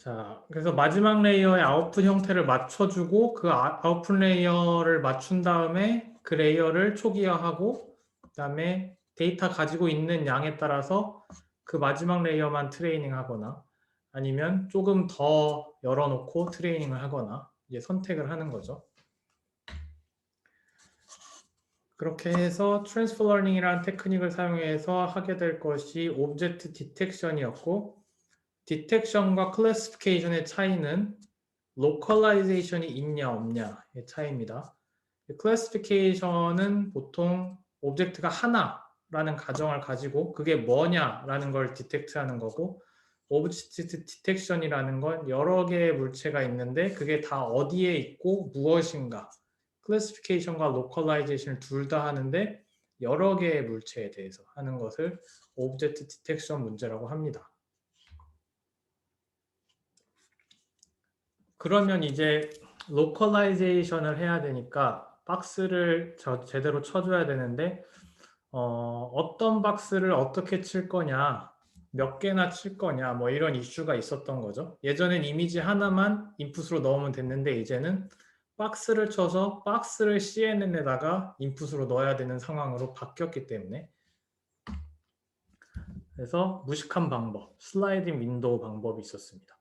자, 그래서 마지막 레이어의 아웃풋 형태를 맞춰주고 그 아웃풋 레이어를 맞춘 다음에 그 레이어를 초기화하고 그다음에 데이터 가지고 있는 양에 따라서 그 마지막 레이어만 트레이닝 하거나 아니면 조금 더 열어놓고 트레이닝을 하거나 이제 선택을 하는 거죠. 그렇게 해서 트랜스퍼 러닝이라는 테크닉을 사용해서 하게 될 것이 오브젝트 디텍션이었고, 디텍션과 클래시피케이션의 차이는 로컬라이제이션이 있냐 없냐의 차이입니다. 클래시피케이션은 보통 오브젝트가 하나라는 가정을 가지고 그게 뭐냐라는 걸 디텍트하는 거고, 오브젝트 디텍션이라는 건 여러 개의 물체가 있는데 그게 다 어디에 있고 무엇인가, 클래시피케이션과 로컬라이제이션을 둘 다 하는데 여러 개의 물체에 대해서 하는 것을 오브젝트 디텍션 문제라고 합니다. 그러면 이제 로컬라이제이션을 해야 되니까 박스를 제대로 쳐줘야 되는데 어떤 박스를 어떻게 칠 거냐, 몇 개나 칠 거냐, 뭐 이런 이슈가 있었던 거죠. 예전엔 이미지 하나만 인풋으로 넣으면 됐는데 이제는 박스를 쳐서 박스를 CNN에다가 인풋으로 넣어야 되는 상황으로 바뀌었기 때문에, 그래서 무식한 방법, 슬라이딩 윈도우 방법이 있었습니다.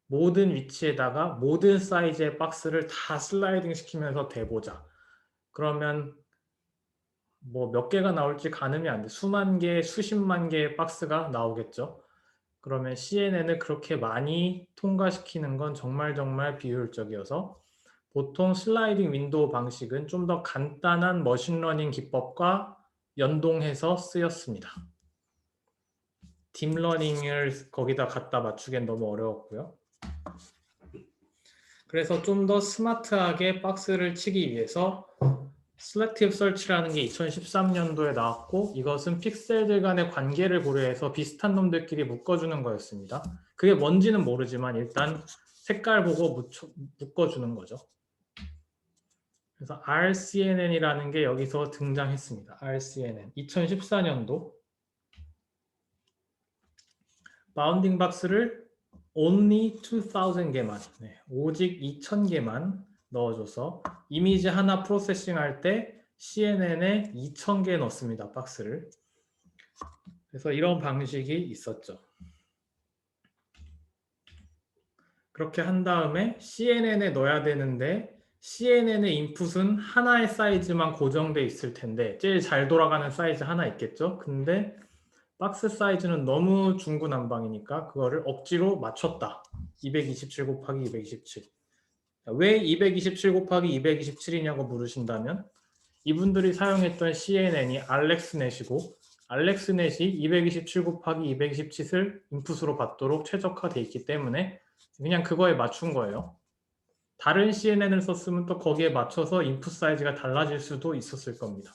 모든 위치에다가 모든 사이즈의 박스를 다 슬라이딩 시키면서 대보자. 그러면 뭐 몇 개가 나올지 가늠이 안 돼. 수만 개, 수십만 개의 박스가 나오겠죠. 그러면 CNN을 그렇게 많이 통과시키는 건 정말 비효율적이어서 보통 슬라이딩 윈도우 방식은 좀 더 간단한 머신러닝 기법과 연동해서 쓰였습니다. 딥러닝을 거기다 갖다 맞추기엔 너무 어려웠고요. 그래서 좀 더 스마트하게 박스를 치기 위해서 Selective Search라는 게 2013년도에 나왔고, 이것은 픽셀들 간의 관계를 고려해서 비슷한 놈들끼리 묶어주는 거였습니다. 그게 뭔지는 모르지만 일단 색깔 보고 묶어주는 거죠. 그래서 RCNN이라는 게 여기서 등장했습니다. RCNN 2014년도 바운딩 박스를 only 2000개만, 오직 2000개만 넣어줘서 이미지 하나 프로세싱 할 때 CNN에 2000개 넣습니다. 박스를. 그래서 이런 방식이 있었죠. 그렇게 한 다음에 CNN에 넣어야 되는데 CNN의 인풋은 하나의 사이즈만 고정돼 있을 텐데 제일 잘 돌아가는 사이즈 하나 있겠죠. 근데 박스 사이즈는 너무 중구난방이니까 그거를 억지로 맞췄다. 227 곱하기 227. 왜 227 곱하기 227이냐고 물으신다면 이분들이 사용했던 CNN이 알렉스넷이고 알렉스넷이 227 곱하기 227을 인풋으로 받도록 최적화되어 있기 때문에 그냥 그거에 맞춘 거예요. 다른 CNN을 썼으면 또 거기에 맞춰서 인풋 사이즈가 달라질 수도 있었을 겁니다.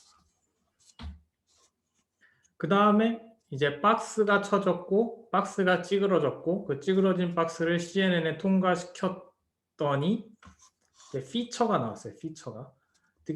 그 다음에 이제 박스가 쳐졌고 박스가 찌그러졌고 그 찌그러진 박스를 CNN에 통과시켰더니 피처가 나왔어요. 피처가. 그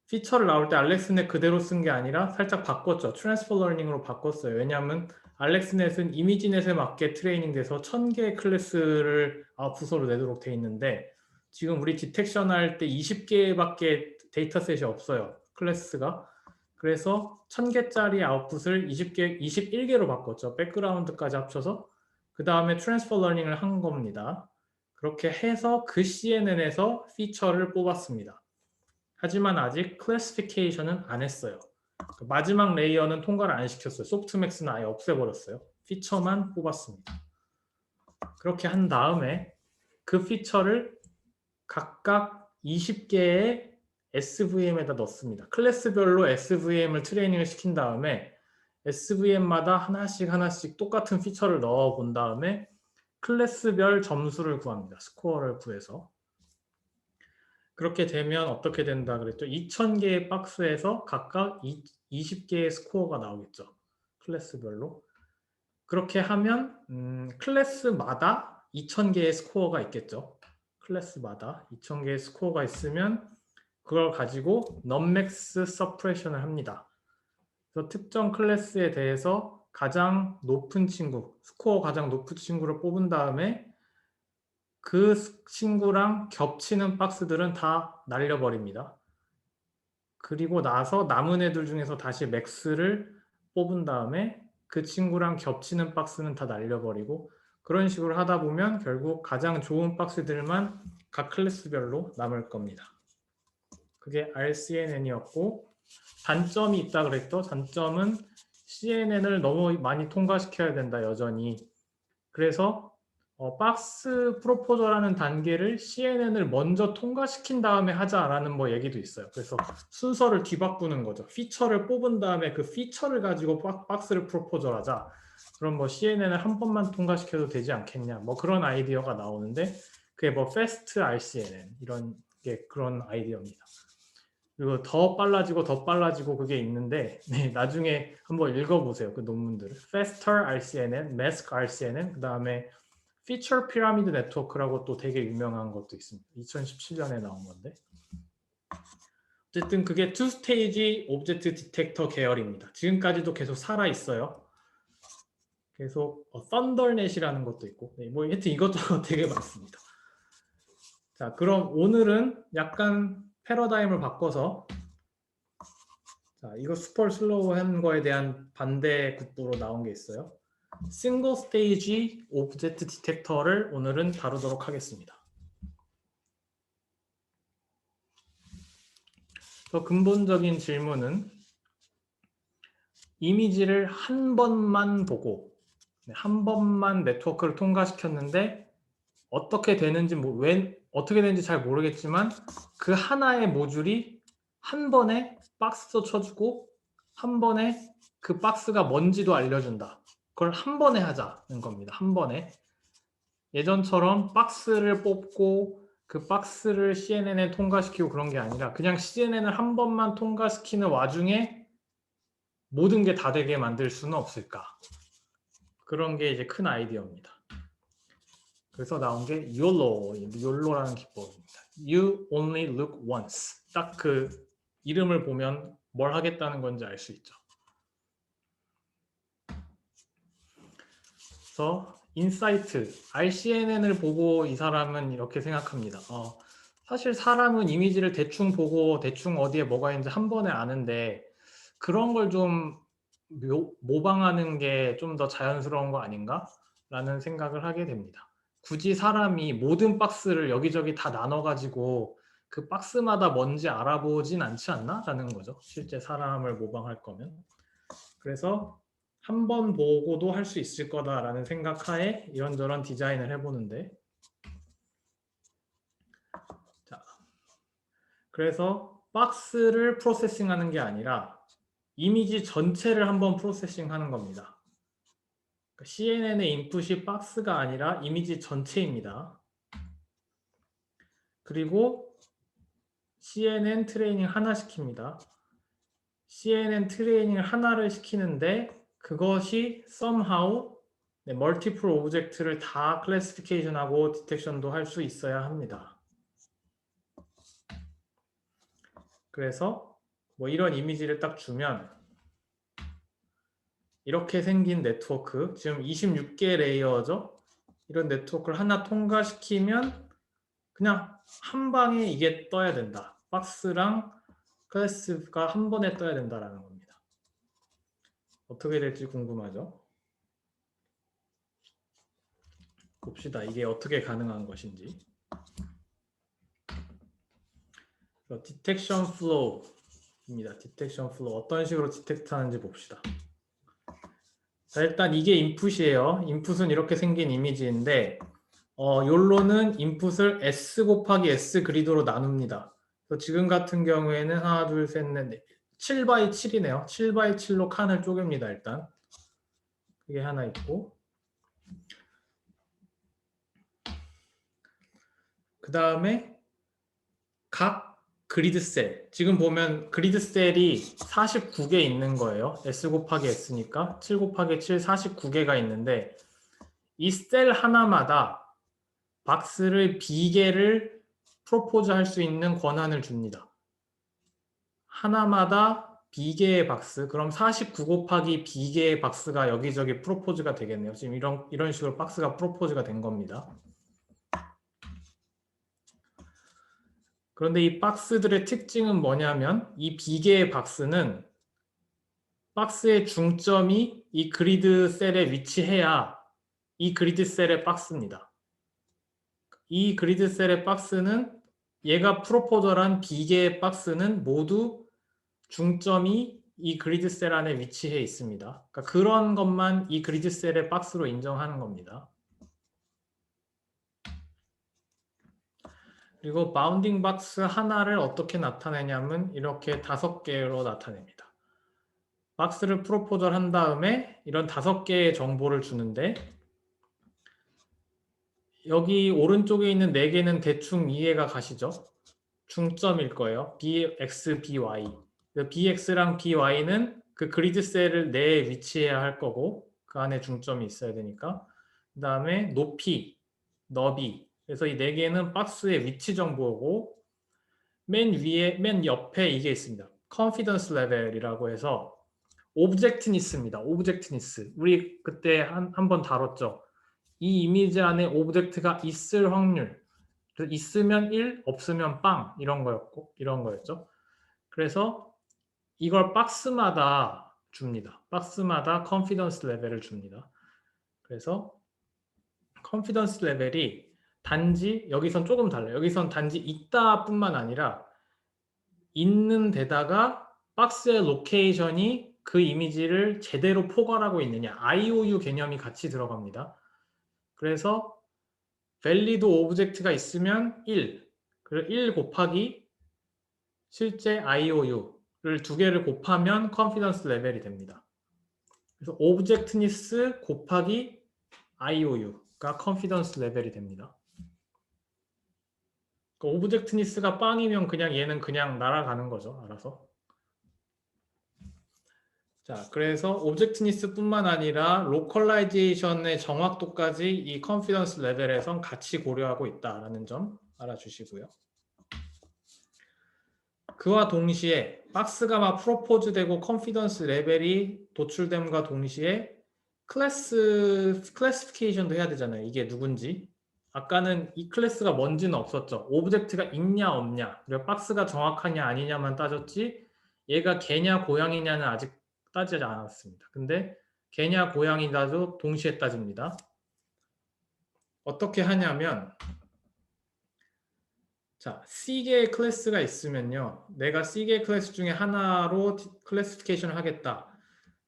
피처를 나올 때 알렉스넷 그대로 쓴 게 아니라 살짝 바꿨죠. 트랜스퍼 러닝으로 바꿨어요. 왜냐하면 알렉스넷은 이미지넷에 맞게 트레이닝 돼서 1000개의 클래스를 아웃풋으로 내도록 돼 있는데 지금 우리 디텍션 할 때 20개밖에 데이터셋이 없어요. 클래스가. 그래서 1000개짜리 아웃풋을 21개로 바꿨죠. 백그라운드까지 합쳐서. 그 다음에 트랜스퍼 러닝을 한 겁니다. 그렇게 해서 그 CNN에서 피처를 뽑았습니다. 하지만 아직 클래시피케이션은 안 했어요. 마지막 레이어는 통과를 안 시켰어요. 소프트맥스는 아예 없애버렸어요. 피처만 뽑았습니다. 그렇게 한 다음에 그 피처를 각각 20개의 SVM에다 넣습니다. 클래스별로 SVM을 트레이닝을 시킨 다음에 SVM마다 하나씩 똑같은 피처를 넣어 본 다음에 클래스별 점수를 구합니다. 스코어를 구해서. 그렇게 되면 어떻게 된다 그랬죠? 2000개의 박스에서 각각 20개의 스코어가 나오겠죠. 클래스별로. 그렇게 하면 클래스마다 2000개의 스코어가 있겠죠. 클래스마다 2000개의 스코어가 있으면 그걸 가지고 넘맥스 서프레션을 합니다. 그래서 특정 클래스에 대해서 가장 높은 친구, 스코어 가장 높은 친구를 뽑은 다음에 그 친구랑 겹치는 박스들은 다 날려버립니다. 그리고 나서 남은 애들 중에서 다시 맥스를 뽑은 다음에 그 친구랑 겹치는 박스는 다 날려버리고 그런 식으로 하다 보면 결국 가장 좋은 박스들만 각 클래스별로 남을 겁니다. 그게 RCNN이었고 단점이 있다 그랬죠. 단점은 CNN을 너무 많이 통과시켜야 된다 여전히. 그래서 박스 프로포저라는 단계를 CNN을 먼저 통과시킨 다음에 하자라는 뭐 얘기도 있어요. 그래서 순서를 뒤바꾸는 거죠. 피처를 뽑은 다음에 그 피처를 가지고 박스를 프로포저하자. 그럼 뭐 CNN을 한 번만 통과시켜도 되지 않겠냐. 뭐 그런 아이디어가 나오는데 그게 뭐 Fast RCNN 이런 게 그런 아이디어입니다. 그리고 더 빨라지고 그게 있는데 네, 나중에 한번 읽어보세요. 그 논문들을. Faster RCNN, Mask RCNN, 그 다음에 피처 피라미드 네트워크라고 또 되게 유명한 것도 있습니다. 2017년에 나온 건데 어쨌든 그게 투 스테이지 오브젝트 디텍터 계열입니다. 지금까지도 계속 살아있어요. 계속 썬더넷이라는 것도 있고 네, 뭐 하여튼 이것저것 되게 많습니다. 자, 그럼 오늘은 약간 패러다임을 바꿔서 자, 이거 슈퍼 슬로우한 거에 대한 반대 국부로 나온 게 있어요. 싱글 스테이지 오브젝트 디텍터를 오늘은 다루도록 하겠습니다. 더 근본적인 질문은 이미지를 한 번만 보고 한 번만 네트워크를 통과시켰는데 어떻게 되는지 어떻게 되는지 잘 모르겠지만 그 하나의 모듈이 한 번에 박스도 쳐주고 한 번에 그 박스가 뭔지도 알려준다. 그걸 한 번에 하자는 겁니다. 한 번에. 예전처럼 박스를 뽑고 그 박스를 CNN에 통과시키고 그런 게 아니라 그냥 CNN을 한 번만 통과시키는 와중에 모든 게 다 되게 만들 수는 없을까. 그런 게 이제 큰 아이디어입니다. 그래서 나온 게 YOLO라는 기법입니다. You only look once. 딱 그 이름을 보면 뭘 하겠다는 건지 알 수 있죠. 그래서 인사이트, RCNN을 보고 이 사람은 이렇게 생각합니다. 사실 사람은 이미지를 대충 보고 대충 어디에 뭐가 있는지 한 번에 아는데 그런 걸 좀 모방하는 게 좀 더 자연스러운 거 아닌가? 라는 생각을 하게 됩니다. 굳이 사람이 모든 박스를 여기저기 다 나눠가지고 그 박스마다 뭔지 알아보진 않지 않나? 라는 거죠. 실제 사람을 모방할 거면. 그래서 한 번 보고도 할 수 있을 거다라는 생각하에 이런저런 디자인을 해보는데 자, 그래서 박스를 프로세싱하는 게 아니라 이미지 전체를 한번 프로세싱하는 겁니다. CNN의 인풋이 박스가 아니라 이미지 전체입니다. 그리고 CNN 트레이닝 하나 시킵니다. CNN 트레이닝 하나를 시키는데 그것이 somehow 멀티플 오브젝트를 다 클래시피케이션하고 디텍션도 할 수 있어야 합니다. 그래서 뭐 이런 이미지를 딱 주면 이렇게 생긴 네트워크, 지금 26개 레이어죠. 이런 네트워크를 하나 통과시키면 그냥 한 방에 이게 떠야 된다. 박스랑 클래스가 한 번에 떠야 된다라는 겁니다. 어떻게 될지 궁금하죠? 봅시다. 이게 어떻게 가능한 것인지. 디텍션 플로우입니다. 디텍션 플로우. 어떤 식으로 디텍트 하는지 봅시다. 자, 일단 이게 인풋이에요. 인풋은 이렇게 생긴 이미지인데 욜로는 인풋을 S 곱하기 S 그리드로 나눕니다. 지금 같은 경우에는 하나, 둘, 셋, 넷, 7x 7이네요. 7x 7로 칸을 쪼갭니다. 일단 그게 하나 있고 그 다음에 각 그리드 셀, 지금 보면 그리드 셀이 49개 있는 거예요. S 곱하기 S니까 7 곱하기 7, 49개가 있는데 이 셀 하나마다 박스를 B개를 프로포즈 할 수 있는 권한을 줍니다. 하나마다 B개의 박스, 그럼 49 곱하기 B개의 박스가 여기저기 프로포즈가 되겠네요. 지금 이런 식으로 박스가 프로포즈가 된 겁니다. 그런데 이 박스들의 특징은 뭐냐면 이 B개의 박스는 박스의 중점이 이 그리드 셀에 위치해야 이 그리드 셀의 박스입니다. 이 그리드 셀의 박스는 얘가 프로포저란 B개의 박스는 모두 중점이 이 그리드 셀 안에 위치해 있습니다. 그러니까 그런 것만 이 그리드 셀의 박스로 인정하는 겁니다. 그리고 바운딩 박스 하나를 어떻게 나타내냐면 이렇게 5개로 나타냅니다. 박스를 프로포절 한 다음에 이런 5개의 정보를 주는데 여기 오른쪽에 있는 4개는 대충 이해가 가시죠? 중점일 거예요. bx, by. bx랑 by는 그 그리드 셀을 내에 위치해야 할 거고 그 안에 중점이 있어야 되니까 그 다음에 높이, 너비. 그래서 이 4개는 박스의 위치 정보고 맨 옆에 이게 있습니다. confidence level이라고 해서 오브젝트니스입니다. 오브젝트니스. 우리 그때 한 번 다뤘죠. 이 이미지 안에 오브젝트가 있을 확률. 있으면 1, 없으면 빵 이런 거였죠. 그래서 이걸 박스마다 줍니다. 박스마다 컨피던스 레벨을 줍니다. 그래서 컨피던스 레벨이 단지 여기선 조금 달라요. 여기선 단지 있다뿐만 아니라 있는 데다가 박스의 로케이션이 그 이미지를 제대로 포괄하고 있느냐 IOU 개념이 같이 들어갑니다. 그래서 valid 오브젝트가 있으면 1, 그리고 1 곱하기 실제 IOU를 2개를 곱하면 컨피던스 레벨이 됩니다. 그래서 오브젝트니스 곱하기 IOU가 컨피던스 레벨이 됩니다. 그러니까 오브젝트니스가 빵이면 그냥 얘는 그냥 날아가는 거죠. 알아서. 자, 그래서 오브젝트니스뿐만 아니라 로컬라이제이션의 정확도까지 이 컨피던스 레벨에선 같이 고려하고 있다라는 점 알아주시고요. 그와 동시에 박스가 막 프로포즈되고 컨피던스 레벨이 도출됨과 동시에 클래시피케이션도 해야 되잖아요. 이게 누군지. 아까는 이 클래스가 뭔지는 없었죠. 오브젝트가 있냐 없냐, 그리고 박스가 정확하냐 아니냐만 따졌지 얘가 개냐 고양이냐는 아직 따지지 않았습니다. 근데 개냐 고양이다도 동시에 따집니다. 어떻게 하냐면 자, C개의 클래스가 있으면요. 내가 C개의 클래스 중에 하나로 클래시피케이션을 하겠다.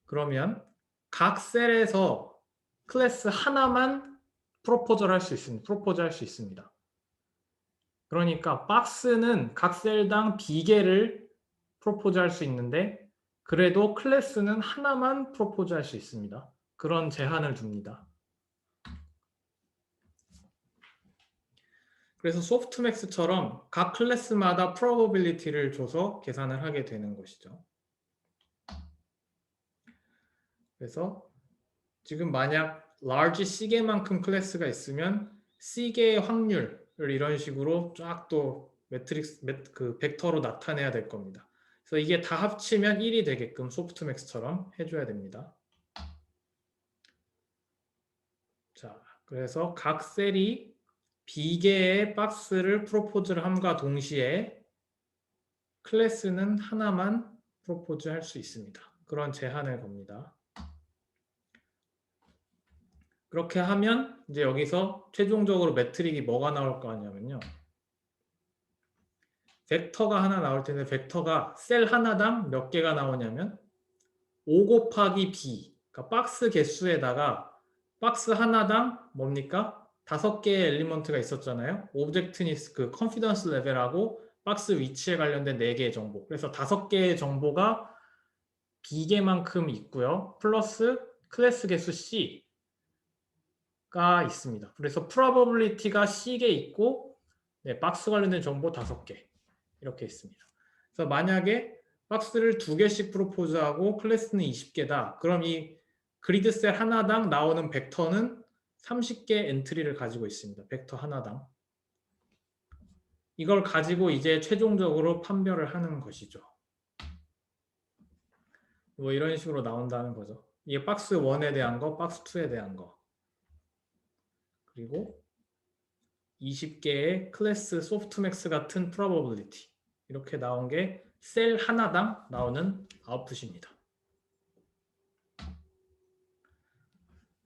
그러면 각 셀에서 클래스 하나만 프로포즈 할 수 있습니다. 그러니까 박스는 각 셀당 B개를 프로포즈 할 수 있는데 그래도 클래스는 하나만 프로포즈 할 수 있습니다. 그런 제한을 둡니다. 그래서 소프트맥스처럼 각 클래스마다 probability를 줘서 계산을 하게 되는 것이죠. 그래서 지금 만약 large C개만큼 클래스가 있으면 C개의 확률을 이런 식으로 쫙 또 그 벡터로 나타내야 될 겁니다. 그래서 이게 다 합치면 1이 되게끔 소프트맥스처럼 해줘야 됩니다. 자, 그래서 각 셀이 B개의 박스를 프로포즈를 함과 동시에 클래스는 하나만 프로포즈 할 수 있습니다. 그런 제한을 겁니다. 그렇게 하면 이제 여기서 최종적으로 매트릭이 뭐가 나올 거 아니냐면요. 벡터가 하나 나올 텐데 벡터가 셀 하나당 몇 개가 나오냐면 5 곱하기 B, 그러니까 박스 개수에다가 박스 하나당 뭡니까? 5개의 엘리먼트가 있었잖아요. 오브젝트니스 그 컨피던스 레벨하고 박스 위치에 관련된 4개의 정보. 그래서 5개의 정보가 B개만큼 있고요. 플러스 클래스 개수 C가 있습니다. 그래서 probability가 C개 있고 네, 박스 관련된 정보 5개 이렇게 있습니다. 그래서 만약에 박스를 2개씩 프로포즈하고 클래스는 20개다. 그럼 이 그리드 셀 하나당 나오는 벡터는 30개 엔트리를 가지고 있습니다. 벡터 하나당. 이걸 가지고 이제 최종적으로 판별을 하는 것이죠. 뭐 이런 식으로 나온다는 거죠. 이게 박스 1에 대한 거, 박스 2에 대한 거. 그리고 20개의 클래스 소프트맥스 같은 probability. 이렇게 나온 게 셀 하나당 나오는 아웃풋입니다.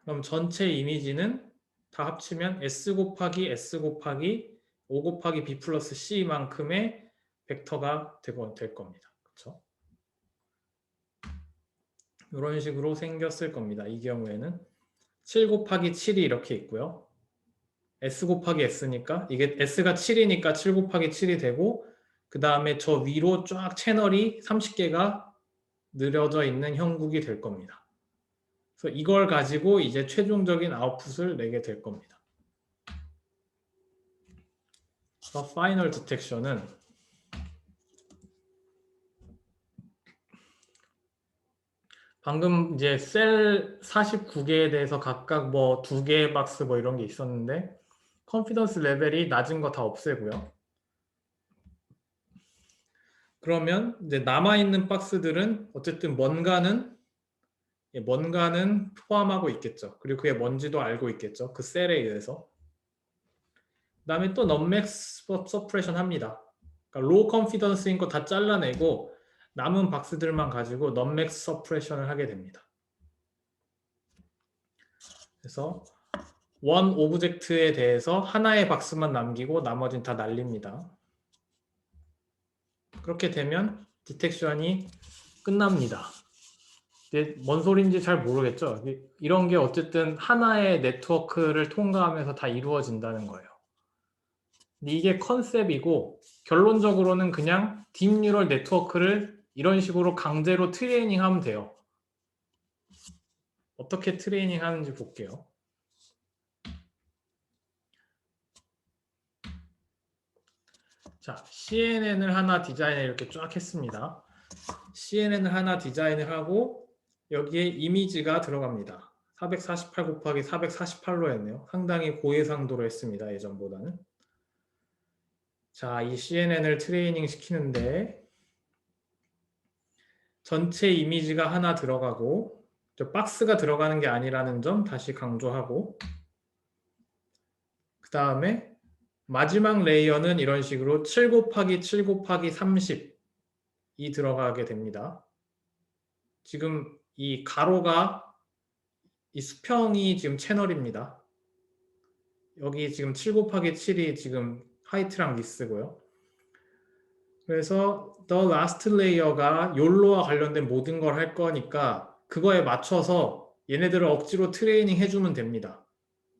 그럼 전체 이미지는 다 합치면 S 곱하기 S 곱하기 5 곱하기 B 플러스 C만큼의 벡터가 될 겁니다. 그렇죠? 이런 식으로 생겼을 겁니다. 이 경우에는 7 곱하기 7이 이렇게 있고요. S 곱하기 S니까 이게 S가 7이니까 7 곱하기 7이 되고 그 다음에 저 위로 쫙 채널이 30개가 늘어져 있는 형국이 될 겁니다. 그래서 이걸 가지고 이제 최종적인 아웃풋을 내게 될 겁니다. 그래서 파이널 디텍션은 방금 이제 셀 49개에 대해서 각각 뭐 2개의 박스 뭐 이런 게 있었는데 컨피던스 레벨이 낮은 거 다 없애고요. 그러면 이제 남아있는 박스들은 어쨌든 뭔가는 포함하고 있겠죠. 그리고 그게 뭔지도 알고 있겠죠. 그 셀에 의해서. 그 다음에 또 non-max suppression 합니다. 그러니까 low confidence인 거 다 잘라내고 남은 박스들만 가지고 non-max suppression을 하게 됩니다. 그래서 원 오브젝트에 대해서 하나의 박스만 남기고 나머지는 다 날립니다. 그렇게 되면 디텍션이 끝납니다. 뭔 소리인지 잘 모르겠죠? 이런 게 어쨌든 하나의 네트워크를 통과하면서 다 이루어진다는 거예요. 근데 이게 컨셉이고 결론적으로는 그냥 딥뉴럴 네트워크를 이런 식으로 강제로 트레이닝하면 돼요. 어떻게 트레이닝 하는지 볼게요. 자, CNN을 하나 디자인을 이렇게 쫙 했습니다. CNN을 하나 디자인을 하고 여기에 이미지가 들어갑니다. 448 곱하기 448로 했네요. 상당히 고해상도로 했습니다. 예전보다는. 자, 이 CNN을 트레이닝 시키는데 전체 이미지가 하나 들어가고 박스가 들어가는 게 아니라는 점 다시 강조하고 그 다음에 마지막 레이어는 이런 식으로 7 곱하기 7 곱하기 30이 들어가게 됩니다. 지금 이 가로가 이 수평이 지금 채널입니다. 여기 지금 7 곱하기 7이 지금 하이트랑 위스고요. 그래서 the last layer가 욜로와 관련된 모든 걸 할 거니까 그거에 맞춰서 얘네들을 억지로 트레이닝 해주면 됩니다.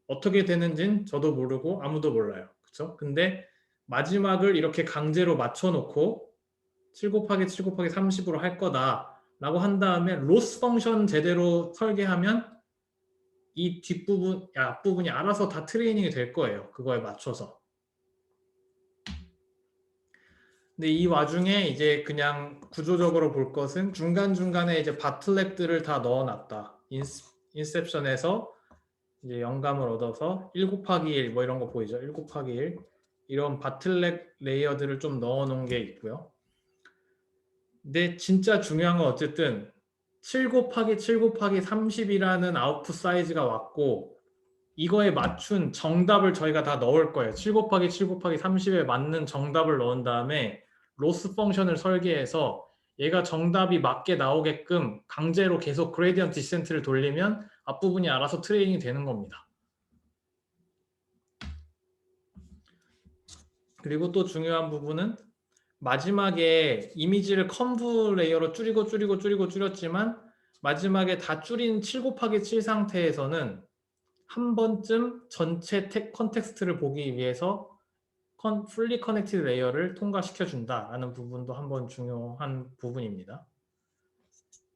어떻게 되는지는 저도 모르고 아무도 몰라요. 그렇죠? 근데 마지막을 이렇게 강제로 맞춰놓고 7 곱하기 7 곱하기 30으로 할 거다 라고 한 다음에 로스 펑션 제대로 설계하면 이 뒷부분, 앞부분이 알아서 다 트레이닝이 될 거예요. 그거에 맞춰서. 근데 이 와중에 이제 그냥 구조적으로 볼 것은 중간중간에 이제 바틀렉들을 다 넣어놨다. 인셉션에서 이제 영감을 얻어서 1 곱하기 1 뭐 이런 거 보이죠? 1 곱하기 1 이런 바틀렉 레이어들을 좀 넣어놓은 게 있고요. 근데 진짜 중요한 건 어쨌든 7 곱하기 7 곱하기 30이라는 아웃풋 사이즈가 왔고 이거에 맞춘 정답을 저희가 다 넣을 거예요. 7 곱하기 7 곱하기 30에 맞는 정답을 넣은 다음에 로스 펑션을 설계해서 얘가 정답이 맞게 나오게끔 강제로 계속 그레디언트 디센트를 돌리면 앞부분이 알아서 트레이닝이 되는 겁니다. 그리고 또 중요한 부분은 마지막에 이미지를 컨브 레이어로 줄였지만 마지막에 다 줄인 7 곱하기 7 상태에서는 한 번쯤 전체 컨텍스트를 보기 위해서 fully connected 레이어를 통과시켜 준다라는 부분도 한번 중요한 부분입니다.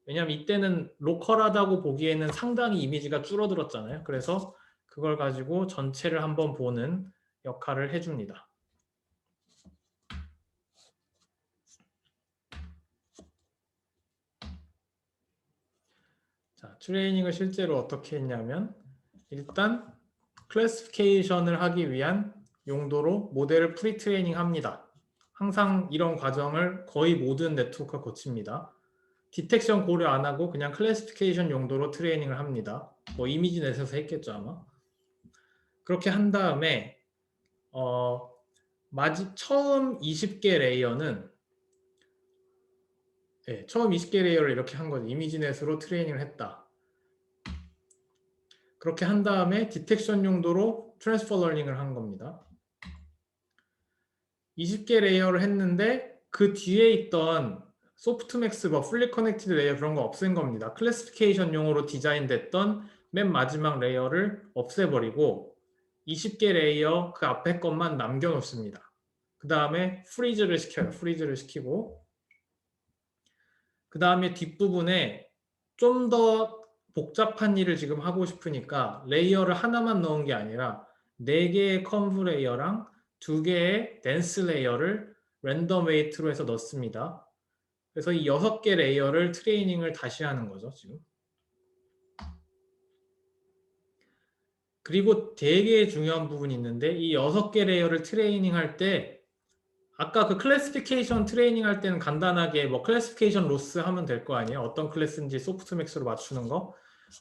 왜냐하면 이때는 로컬하다고 보기에는 상당히 이미지가 줄어들었잖아요. 그래서 그걸 가지고 전체를 한번 보는 역할을 해줍니다. 자, 트레이닝을 실제로 어떻게 했냐면 일단 클래시피케이션을 하기 위한 용도로 모델을 프리트레이닝 합니다. 항상 이런 과정을 거의 모든 네트워크가 거칩니다. 디텍션 고려 안 하고 그냥 클래시피케이션 용도로 트레이닝을 합니다. 뭐 이미지넷에서 했겠죠 아마. 그렇게 한 다음에 처음 20개 레이어는 처음 20개 레이어를 이렇게 한 거죠. 이미지넷으로 트레이닝을 했다. 그렇게 한 다음에 디텍션 용도로 트랜스퍼 러닝을 한 겁니다. 20개 레이어를 했는데 그 뒤에 있던 소프트맥스, 뭐 풀리 커넥티드 레이어 그런 거 없앤 겁니다. 클래시피케이션용으로 디자인됐던 맨 마지막 레이어를 없애버리고 20개 레이어 그 앞에 것만 남겨놓습니다. 그 다음에 프리즈를 시켜요. 프리즈를 시키고 그 다음에 뒷부분에 좀 더 복잡한 일을 지금 하고 싶으니까 레이어를 하나만 넣은 게 아니라 4개의 컨브 레이어랑 2개의 덴스 레이어를 랜덤 웨이트로 해서 넣습니다. 그래서 이 6개 레이어를 트레이닝을 다시 하는 거죠, 지금. 그리고 되게 중요한 부분이 있는데 이 6개 레이어를 트레이닝 할 때 아까 그 클래시피케이션 트레이닝 할 때는 간단하게 뭐 클래시피케이션 로스 하면 될 거 아니에요? 어떤 클래스인지 소프트맥스로 맞추는 거.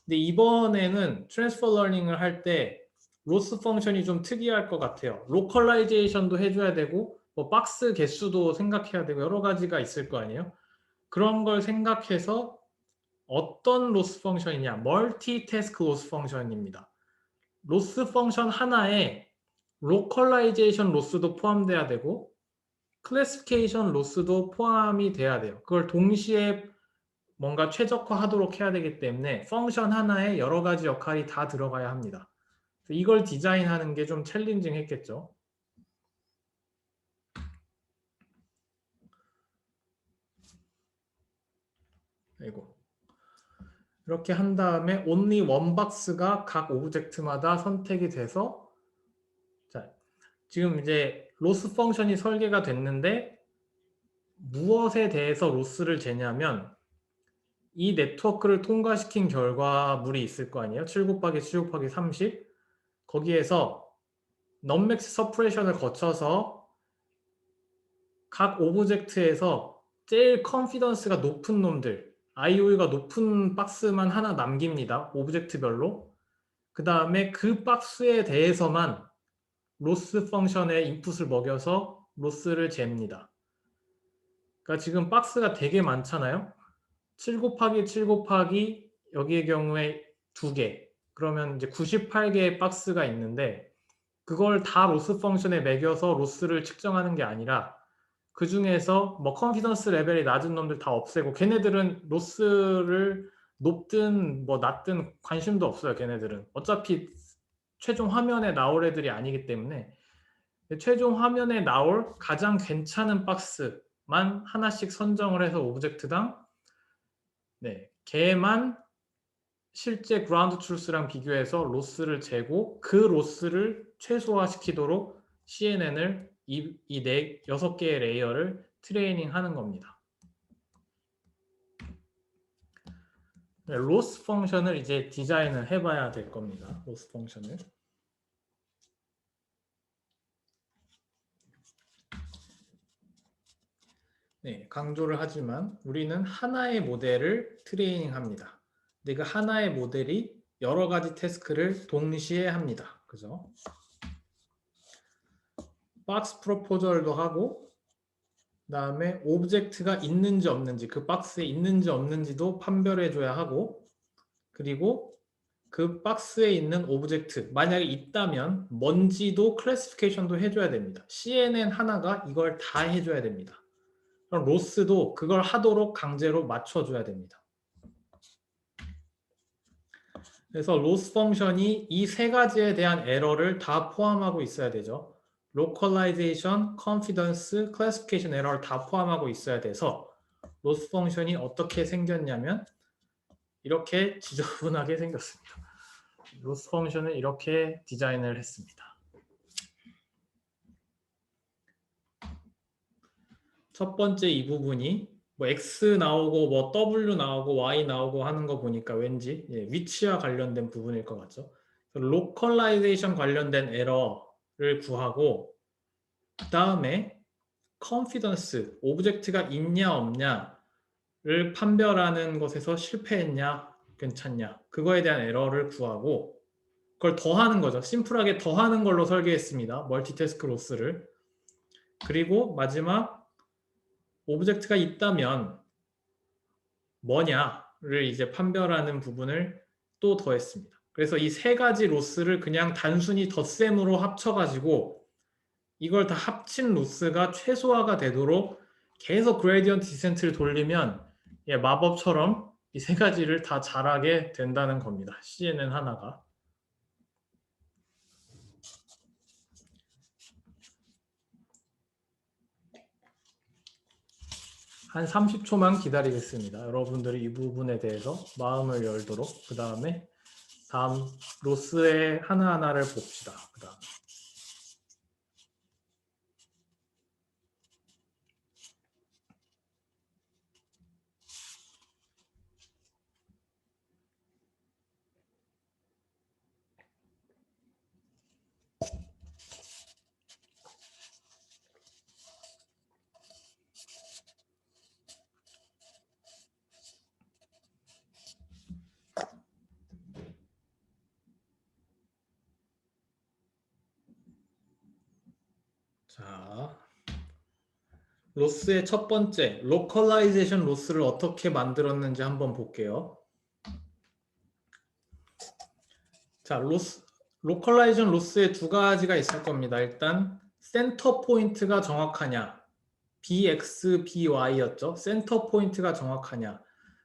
근데 이번에는 트랜스퍼 러닝을 할 때 로스 펑션이 좀 특이할 것 같아요. 로컬라이제이션도 해줘야 되고 뭐 박스 개수도 생각해야 되고 여러 가지가 있을 거 아니에요? 그런 걸 생각해서 어떤 로스 펑션이냐? 멀티태스크 로스 펑션입니다. 로스 펑션 하나에 로컬라이제이션 로스도 포함돼야 되고 클래시피케이션 로스도 포함이 돼야 돼요. 그걸 동시에 뭔가 최적화하도록 해야 되기 때문에 펑션 하나에 여러 가지 역할이 다 들어가야 합니다. 이걸 디자인하는 게 좀 챌린징했겠죠. 아이고. 이렇게 한 다음에 only one box가 각 오브젝트마다 선택이 돼서 자, 지금 이제 로스 펑션이 설계가 됐는데 무엇에 대해서 로스를 재냐면 이 네트워크를 통과시킨 결과물이 있을 거 아니에요? 7 곱하기 7 곱하기 30 거기에서 넘맥스 서프레션을 거쳐서 각 오브젝트에서 제일 컨피던스가 높은 놈들 IOU가 높은 박스만 하나 남깁니다. 오브젝트별로. 그 다음에 그 박스에 대해서만 로스 펑션에 인풋을 먹여서 로스를 잽니다. 그러니까 지금 박스가 되게 많잖아요. 7 곱하기 7 곱하기 여기의 경우에 2개 그러면 이제 98개의 박스가 있는데 그걸 다 로스 펑션에 매겨서 로스를 측정하는 게 아니라 그 중에서 뭐 컨피던스 레벨이 낮은 놈들 다 없애고 걔네들은 로스를 높든 뭐 낮든 관심도 없어요. 걔네들은 어차피 최종 화면에 나올 애들이 아니기 때문에 최종 화면에 나올 가장 괜찮은 박스만 하나씩 선정을 해서 오브젝트당 걔만 실제 그라운드 트루스랑 비교해서 로스를 재고 그 로스를 최소화시키도록 CNN을 이 6개의 레이어를 트레이닝 하는 겁니다. 로스 펑션을 이제 디자인을 해봐야 될 겁니다. 로스 펑션을. 강조를 하지만 우리는 하나의 모델을 트레이닝 합니다. 근데 그 하나의 모델이 여러 가지 태스크를 동시에 합니다. 그죠? 박스 프로포절도 하고 그 다음에 오브젝트가 있는지 없는지 그 박스에 있는지 없는지도 판별해 줘야 하고 그리고 그 박스에 있는 오브젝트 만약에 있다면 뭔지도 클래시피케이션도 해줘야 됩니다. CNN 하나가 이걸 다 해줘야 됩니다. 그럼 로스도 그걸 하도록 강제로 맞춰줘야 됩니다. 그래서 로스 펑션이 이 세 가지에 대한 에러를 다 포함하고 있어야 되죠. 로컬라이제이션, 컨피던스, 클래시피케이션 에러를 다 포함하고 있어야 돼서 로스 펑션이 어떻게 생겼냐면 이렇게 지저분하게 생겼습니다. 로스 펑션을 이렇게 디자인을 했습니다. 첫 번째 이 부분이 뭐 X 나오고 뭐 W 나오고 Y 나오고 하는 거 보니까 왠지 위치와 관련된 부분일 것 같죠. 로컬라이제이션 관련된 에러를 구하고 그 다음에 컨피던스, 오브젝트가 있냐 없냐 판별하는 것에서 실패했냐, 괜찮냐, 그거에 대한 에러를 구하고 그걸 더하는 거죠. 심플하게 더하는 걸로 설계했습니다. 멀티태스크 로스를. 그리고 마지막 오브젝트가 있다면 뭐냐를 이제 판별하는 부분을 또 더했습니다. 그래서 이 세 가지 로스를 그냥 단순히 덧셈으로 합쳐가지고 이걸 다 합친 로스가 최소화가 되도록 계속 그레디언트 디센트를 돌리면 마법처럼 이 세 가지를 다 잘하게 된다는 겁니다. CNN 하나가. 한 30초만 기다리겠습니다. 여러분들이 이 부분에 대해서 마음을 열도록. 그 다음에 다음 로스의 하나하나를 봅시다. 그 다음. 자, 로스의 첫 번째, 로컬라이제이션 로스를 어떻게 만들었는지 한번 볼게요. 자, 로컬라이제이션 로스의 두 가지가 있을 겁니다. 일단 센터 포인트가 정확하냐, bx, by였죠. 센터 포인트가 정확하냐.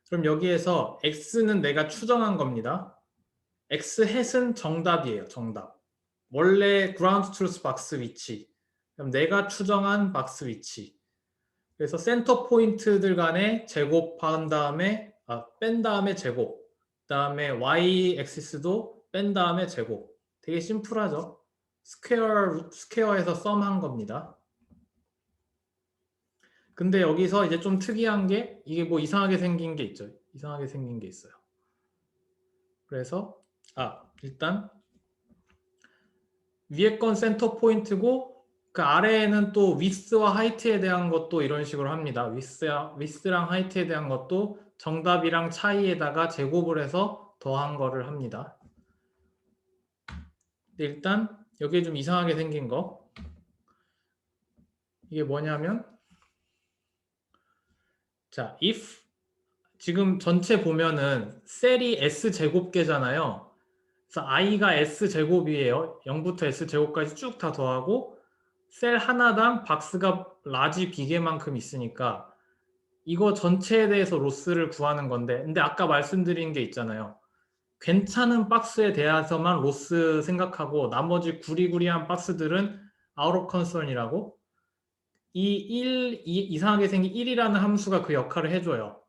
그럼 여기에서 x는 내가 추정한 겁니다. x 햇은 정답이에요. 정답. 원래 그라운드 트루스 박스 위치. 그럼 내가 추정한 박스 위치. 그래서 센터 포인트들 간에 제곱한 다음에 뺀 다음에 제곱. 그다음에 y 엑시스도 뺀 다음에 제곱. 되게 심플하죠. 스퀘어에서 썸한 겁니다. 근데 여기서 이제 좀 특이한 게 이게 뭐 이상하게 생긴 게 있죠. 이상하게 생긴 게 있어요. 그래서 일단 위에 건 센터 포인트고 그 아래에는 또 위스와 하이트에 대한 것도 이런 식으로 합니다. 위스랑 하이트에 대한 것도 정답이랑 차이에다가 제곱을 해서 더한 거를 합니다. 일단 여기에 좀 이상하게 생긴 거 이게 뭐냐면 자, if 지금 전체 보면은 셀이 s제곱계잖아요. 그래서 i가 s제곱이에요. 0부터 s제곱까지 쭉 다 더하고 셀 하나당 박스가 라지 비계만큼 있으니까 이거 전체에 대해서 로스를 구하는 건데 근데 아까 말씀드린 게 있잖아요. 괜찮은 박스에 대해서만 로스 생각하고 나머지 구리구리한 박스들은 아웃 오브 컨선이라고 이상하게 생긴 1이라는 함수가 그 역할을 해줘요.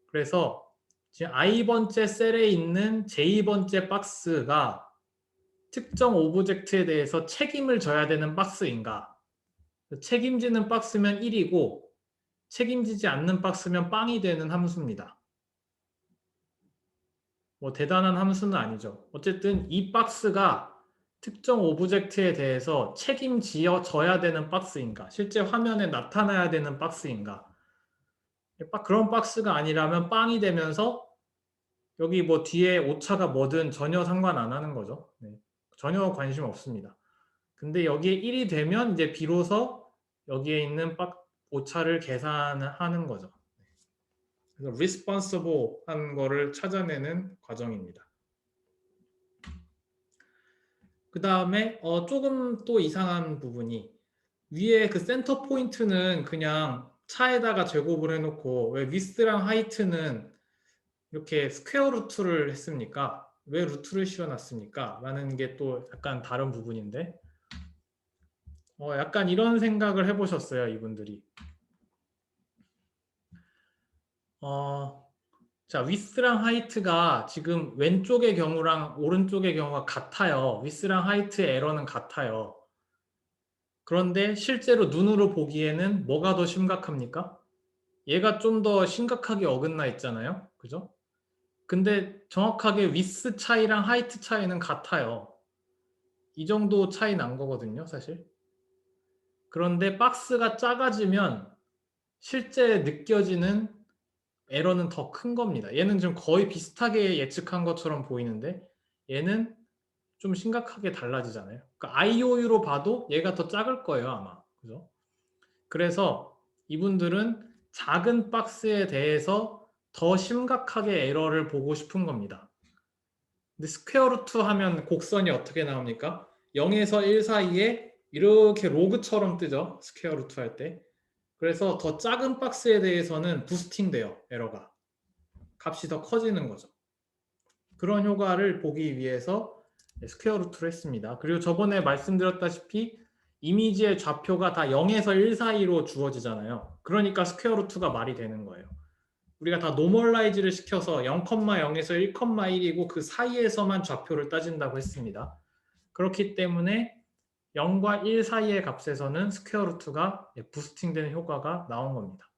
그래서 지금 i번째 셀에 있는 j번째 박스가 특정 오브젝트에 대해서 책임을 져야 되는 박스인가? 책임지는 박스면 1이고 책임지지 않는 박스면 빵이 되는 함수입니다. 뭐 대단한 함수는 아니죠. 어쨌든 이 박스가 특정 오브젝트에 대해서 책임져야 되는 박스인가? 실제 화면에 나타나야 되는 박스인가? 그런 박스가 아니라면 빵이 되면서 여기 뭐 뒤에 오차가 뭐든 전혀 상관 안 하는 거죠. 네. 전혀 관심 없습니다. 근데 여기에 1이 되면 이제 비로소 여기에 있는 오차를 계산하는 거죠. 그래서 responsible 한 거를 찾아내는 과정입니다. 그 다음에 조금 또 이상한 부분이 위에 그 센터 포인트는 그냥 차에다가 제곱을 해놓고 왜 위스랑 하이트는 이렇게 스퀘어 루트를 했습니까? 왜 루트를 씌워놨습니까? 라는 게 또 약간 다른 부분인데 약간 이런 생각을 해보셨어요, 이분들이. 자, 위스랑 하이트가 지금 왼쪽의 경우랑 오른쪽의 경우가 같아요. 위스랑 하이트의 에러는 같아요. 그런데 실제로 눈으로 보기에는 뭐가 더 심각합니까? 얘가 좀 더 심각하게 어긋나 있잖아요. 그죠? 근데 정확하게 위스 차이랑 하이트 차이는 같아요. 이 정도 차이 난 거거든요, 사실. 그런데 박스가 작아지면 실제 느껴지는 에러는 더 큰 겁니다. 얘는 좀 거의 비슷하게 예측한 것처럼 보이는데 얘는 좀 심각하게 달라지잖아요. 그러니까 IOU로 봐도 얘가 더 작을 거예요, 아마. 그죠? 그래서 이분들은 작은 박스에 대해서 더 심각하게 에러를 보고 싶은 겁니다. 근데 스퀘어 루트 하면 곡선이 어떻게 나옵니까? 0에서 1 사이에 이렇게 로그처럼 뜨죠. 스퀘어 루트 할 때. 그래서 더 작은 박스에 대해서는 부스팅 돼요. 에러가. 값이 더 커지는 거죠. 그런 효과를 보기 위해서 스퀘어 루트를 했습니다. 그리고 저번에 말씀드렸다시피 이미지의 좌표가 다 0에서 1 사이로 주어지잖아요. 그러니까 스퀘어 루트가 말이 되는 거예요. 우리가 다 노멀라이즈를 시켜서 0,0에서 1,1이고 그 사이에서만 좌표를 따진다고 했습니다. 그렇기 때문에 0과 1 사이의 값에서는 스퀘어 루트가 부스팅되는 효과가 나온 겁니다.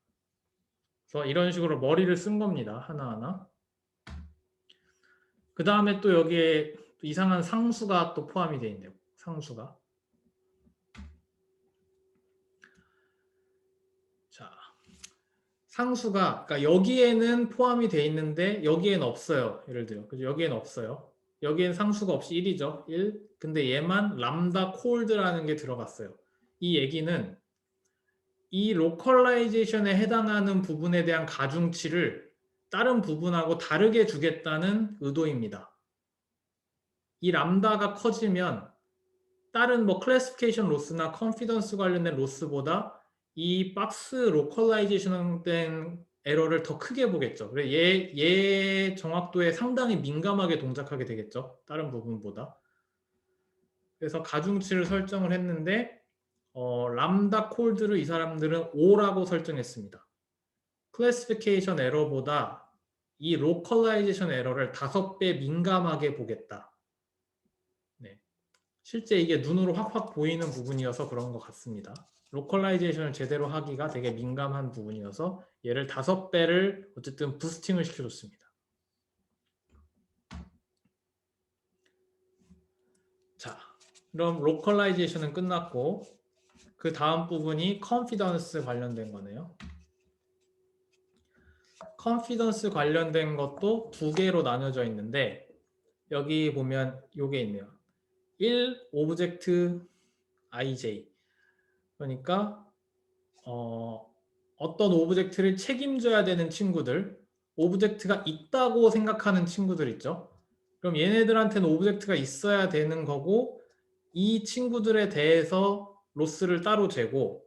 그래서 이런 식으로 머리를 쓴 겁니다. 하나하나. 그 다음에 또 여기에 이상한 상수가 또 포함이 되어 있네요. 상수가. 자, 상수가, 그러니까 여기에는 포함이 되어 있는데 여기엔 없어요. 예를 들어. 그죠? 여기엔 없어요. 여기엔 상수가 없이 1이죠. 1. 근데 얘만 람다 콜드라는 게 들어갔어요. 이 얘기는 이 로컬라이제이션에 해당하는 부분에 대한 가중치를 다른 부분하고 다르게 주겠다는 의도입니다. 이 람다가 커지면 다른 뭐 클래시피케이션 로스나 컨피던스 관련된 로스보다 이 박스 로컬라이제이션 된 에러를 더 크게 보겠죠. 그래서 얘 정확도에 상당히 민감하게 동작하게 되겠죠. 다른 부분보다. 그래서 가중치를 설정을 했는데 람다 콜드를 이 사람들은 5라고 설정했습니다. 클래시피케이션 에러보다 이 로컬라이제이션 에러를 5배 민감하게 보겠다. 네. 실제 이게 눈으로 확확 보이는 부분이어서 그런 것 같습니다. 로컬라이제이션을 제대로 하기가 되게 민감한 부분이어서 얘를 5배를 어쨌든 부스팅을 시켜줬습니다. 자, 그럼 로컬라이제이션은 끝났고 그 다음 부분이 컨피던스 관련된 거네요. 컨피던스 관련된 것도 두 개로 나눠져 있는데 여기 보면 요게 있네요. 1. 오브젝트 ij 그러니까 어떤 오브젝트를 책임져야 되는 친구들 오브젝트가 있다고 생각하는 친구들 있죠. 그럼 얘네들한테는 오브젝트가 있어야 되는 거고 이 친구들에 대해서 로스를 따로 재고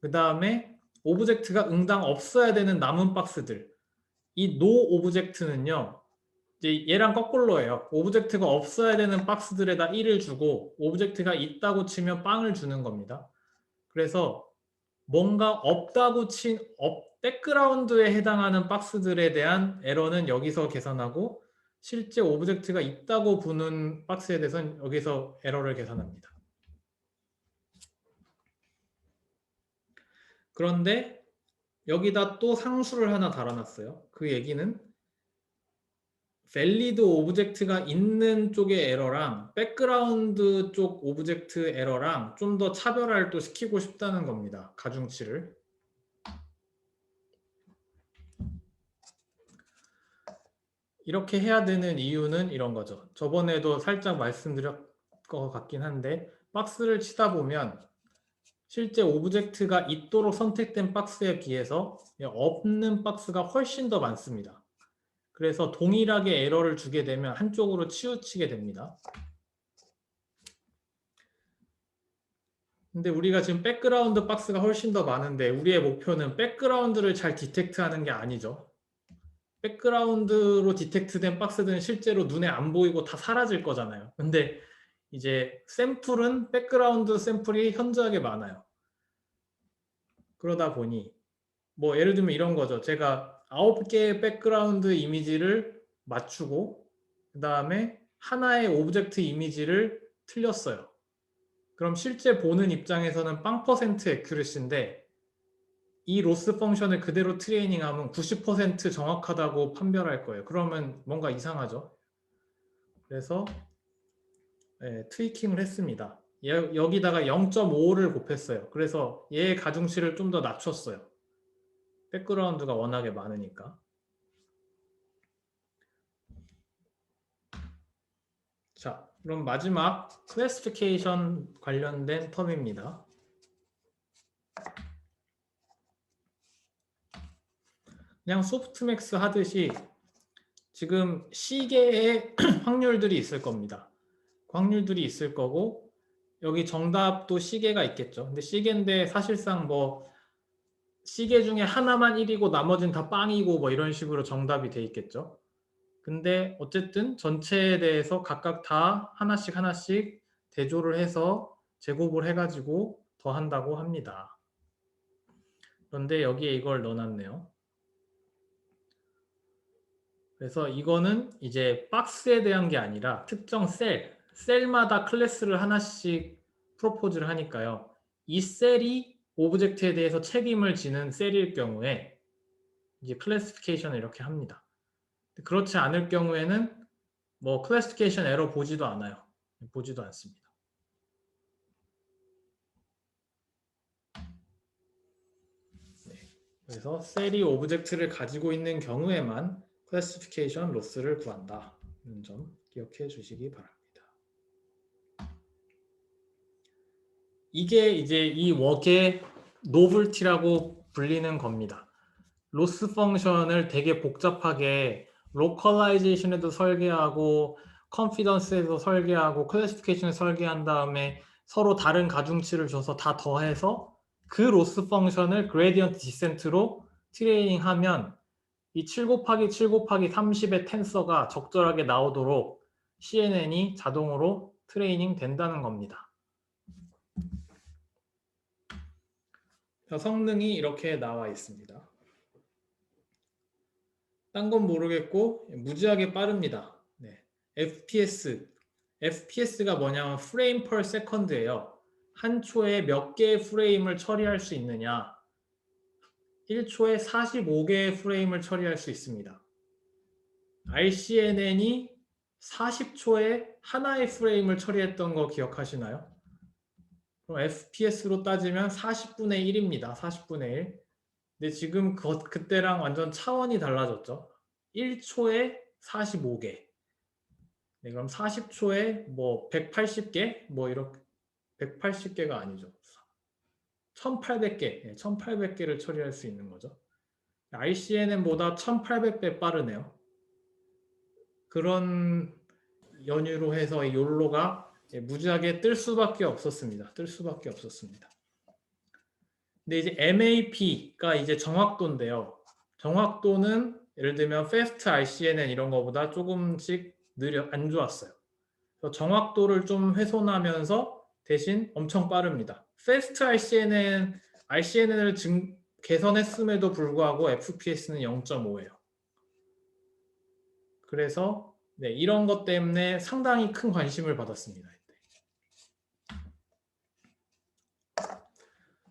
그 다음에 오브젝트가 응당 없어야 되는 남은 박스들 이 노 오브젝트는요 이제 얘랑 거꾸로예요. 오브젝트가 없어야 되는 박스들에다 1을 주고 오브젝트가 있다고 치면 빵을 주는 겁니다. 그래서 뭔가 없다고 백그라운드에 해당하는 박스들에 대한 에러는 여기서 계산하고 실제 오브젝트가 있다고 보는 박스에 대해서는 여기서 에러를 계산합니다. 그런데 여기다 또 상수를 하나 달아놨어요. 그 얘기는 밸리드 오브젝트가 있는 쪽의 에러랑 백그라운드 쪽 오브젝트 에러랑 좀 더 차별화를 또 시키고 싶다는 겁니다. 가중치를. 이렇게 해야 되는 이유는 이런 거죠. 저번에도 살짝 말씀드렸 것 같긴 한데 박스를 치다 보면 실제 오브젝트가 있도록 선택된 박스에 비해서 없는 박스가 훨씬 더 많습니다. 그래서 동일하게 에러를 주게 되면 한쪽으로 치우치게 됩니다. 근데 우리가 지금 백그라운드 박스가 훨씬 더 많은데 우리의 목표는 백그라운드를 잘 디텍트하는 게 아니죠. 백그라운드로 디텍트된 박스들은 실제로 눈에 안 보이고 다 사라질 거잖아요. 근데 이제 샘플은 백그라운드 샘플이 현저하게 많아요. 그러다 보니 뭐 예를 들면 이런 거죠. 제가 9개의 백그라운드 이미지를 맞추고 그 다음에 하나의 오브젝트 이미지를 틀렸어요. 그럼 실제 보는 입장에서는 0% 애큐리시인데 이 로스 펑션을 그대로 트레이닝하면 90% 정확하다고 판별할 거예요. 그러면 뭔가 이상하죠. 그래서 트위킹을 했습니다. 여기다가 0.5를 곱했어요. 그래서 얘의 가중치를 좀 더 낮췄어요. 백그라운드가 워낙에 많으니까. 자, 그럼 마지막 클래시피케이션 관련된 텀입니다. 그냥 소프트맥스 하듯이 지금 시계의 확률들이 있을 겁니다. 확률들이 있을 거고 여기 정답도 시계가 있겠죠. 근데 시계인데 사실상 뭐 시계 중에 하나만 1이고 나머지는 다 빵이고 뭐 이런 식으로 정답이 돼 있겠죠. 근데 어쨌든 전체에 대해서 각각 다 하나씩 하나씩 대조를 해서 제곱을 해가지고 더한다고 합니다. 그런데 여기에 이걸 넣어놨네요. 그래서 이거는 이제 박스에 대한 게 아니라 특정 셀마다 클래스를 하나씩 프로포즈를 하니까요. 이 셀이 오브젝트에 대해서 책임을 지는 셀일 경우에 이제 클래시피케이션을 이렇게 합니다. 그렇지 않을 경우에는 뭐 클래시피케이션 에러 보지도 않아요. 보지도 않습니다. 네. 그래서 셀이 오브젝트를 가지고 있는 경우에만 클래시피케이션 로스를 구한다. 는 점 기억해 주시기 바랍니다. 이게 이제 이 웍의 노블티라고 불리는 겁니다. 로스 펑션을 되게 복잡하게 로컬라이제이션에도 설계하고 컨피던스에도 설계하고 클래시피케이션에 설계한 다음에 서로 다른 가중치를 줘서 다 더해서 그 로스 펑션을 그레디언트 디센트로 트레이닝하면 이 7 곱하기 7 곱하기 30의 텐서가 적절하게 나오도록 CNN이 자동으로 트레이닝 된다는 겁니다. 성능이 이렇게 나와 있습니다. 딴 건 모르겠고 무지하게 빠릅니다. 네. FPS가 뭐냐면 프레임 per second예요. 한 초에 몇 개의 프레임을 처리할 수 있느냐? 1초에 45개의 프레임을 처리할 수 있습니다. RCNN이 40초에 하나의 프레임을 처리했던 거 기억하시나요? 그럼 FPS로 따지면 40분의 1입니다. 40분의 1. 근데 지금 그때랑 완전 차원이 달라졌죠. 1초에 45개. 네, 그럼 40초에 뭐 180개? 뭐 이렇게 180개가 아니죠. 1800개. 1800개를 처리할 수 있는 거죠. RCNN보다 1800배 빠르네요. 그런 연유로 해서 이 욜로가 무지하게 뜰 수밖에 없었습니다. 뜰 수밖에 없었습니다. 근데 이제 MAP가 이제 정확도인데요. 정확도는 예를 들면 Fast RCNN 이런 거보다 조금씩 안 좋았어요. 그래서 정확도를 좀 훼손하면서 대신 엄청 빠릅니다. Fast RCNN을 개선했음에도 불구하고 FPS는 0.5예요. 그래서 네, 이런 것 때문에 상당히 큰 관심을 받았습니다.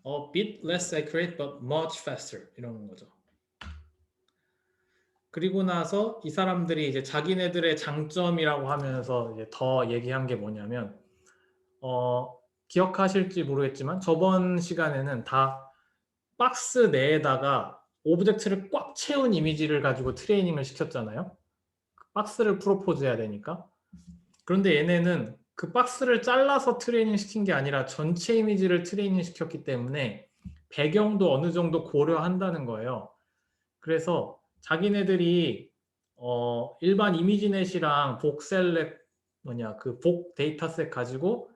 A bit less accurate but much faster 이런 거죠. 그리고 나서 이 사람들이 이제 자기네들의 장점이라고 하면서 이제 더 얘기한 게 뭐냐면 기억하실지 모르겠지만 저번 시간에는 다 박스 내에다가 오브젝트를 꽉 채운 이미지를 가지고 트레이닝을 시켰잖아요. 박스를 프로포즈 해야 되니까. 그런데 얘네는 그 박스를 잘라서 트레이닝 시킨 게 아니라 전체 이미지를 트레이닝 시켰기 때문에 배경도 어느 정도 고려한다는 거예요. 그래서 자기네들이 일반 이미지넷이랑 복 데이터셋 가지고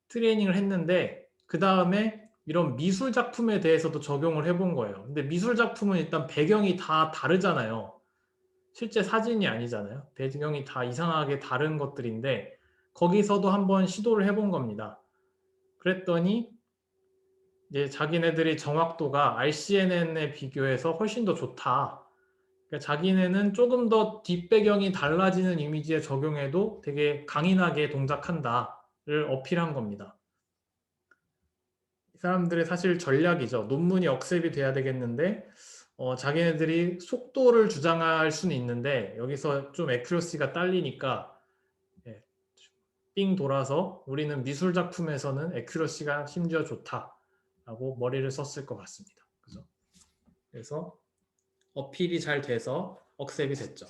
트레이닝을 했는데 그 다음에 이런 미술 작품에 대해서도 적용을 해본 거예요. 근데 미술 작품은 일단 배경이 다 다르잖아요. 실제 사진이 아니잖아요. 배경이 다 이상하게 다른 것들인데 거기서도 한번 시도를 해본 겁니다. 그랬더니 이제 자기네들이 정확도가 RCNN에 비교해서 훨씬 더 좋다. 그러니까 자기네는 조금 더 뒷배경이 달라지는 이미지에 적용해도 되게 강인하게 동작한다를 어필한 겁니다. 이 사람들의 사실 전략이죠. 논문이 억셉이 돼야 되겠는데 자기네들이 속도를 주장할 수는 있는데 여기서 좀 애큐러시가 딸리니까 삥 돌아서 우리는 미술 작품에서는 애큐러시가 심지어 좋다라고 머리를 썼을 것 같습니다. 그죠? 그래서 어필이 잘 돼서 억셉이 됐죠.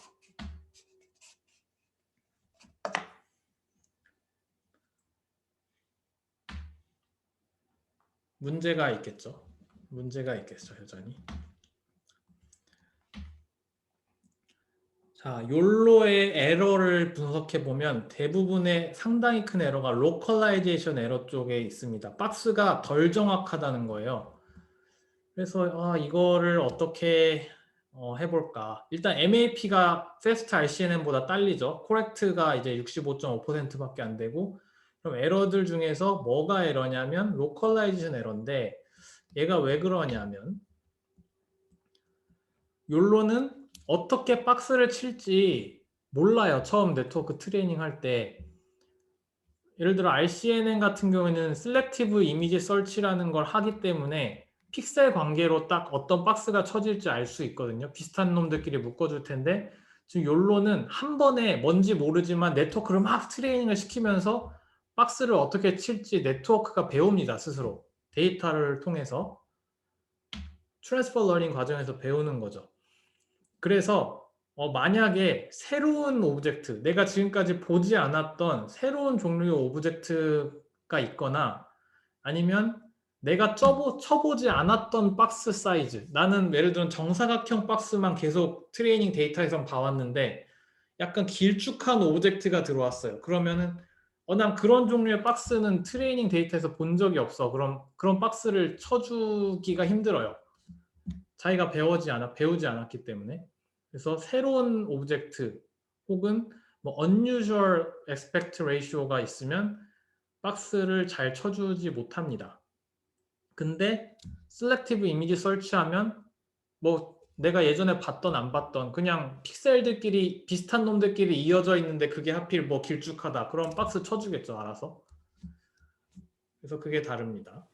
문제가 있겠죠. 여전히. 자, 욜로의 에러를 분석해 보면 대부분의 상당히 큰 에러가 로컬라이제이션 에러 쪽에 있습니다. 박스가 덜 정확하다는 거예요. 그래서 이거를 어떻게 해볼까? 일단 MAP가 Fast RCNN보다 딸리죠. Correct가 이제 65.5%밖에 안 되고, 그럼 에러들 중에서 뭐가 에러냐면 로컬라이제이션 에러인데, 얘가 왜 그러냐면 욜로는 어떻게 박스를 칠지 몰라요. 처음 네트워크 트레이닝 할 때. 예를 들어 RCNN 같은 경우에는 셀렉티브 이미지 설치라는 걸 하기 때문에 픽셀 관계로 딱 어떤 박스가 쳐질지 알 수 있거든요. 비슷한 놈들끼리 묶어줄 텐데 지금 욜로는 한 번에 뭔지 모르지만 네트워크를 막 트레이닝을 시키면서 박스를 어떻게 칠지 네트워크가 배웁니다. 스스로. 데이터를 통해서 트랜스퍼 러닝 과정에서 배우는 거죠. 그래서 만약에 새로운 오브젝트, 내가 지금까지 보지 않았던 새로운 종류의 오브젝트가 있거나 아니면 내가 쳐보지 않았던 박스 사이즈, 나는 예를 들어 정사각형 박스만 계속 트레이닝 데이터에서 봐왔는데 약간 길쭉한 오브젝트가 들어왔어요. 그러면은 난 그런 종류의 박스는 트레이닝 데이터에서 본 적이 없어. 그럼 그런 박스를 쳐주기가 힘들어요. 자기가 배우지 않았기 때문에. 그래서 새로운 오브젝트 혹은 뭐 unusual aspect ratio가 있으면 박스를 잘 쳐주지 못합니다. 근데 selective image search하면 뭐 내가 예전에 봤던 안 봤던 그냥 픽셀들끼리 비슷한 놈들끼리 이어져 있는데 그게 하필 뭐 길쭉하다. 그럼 박스 쳐주겠죠, 알아서. 그래서 그게 다릅니다.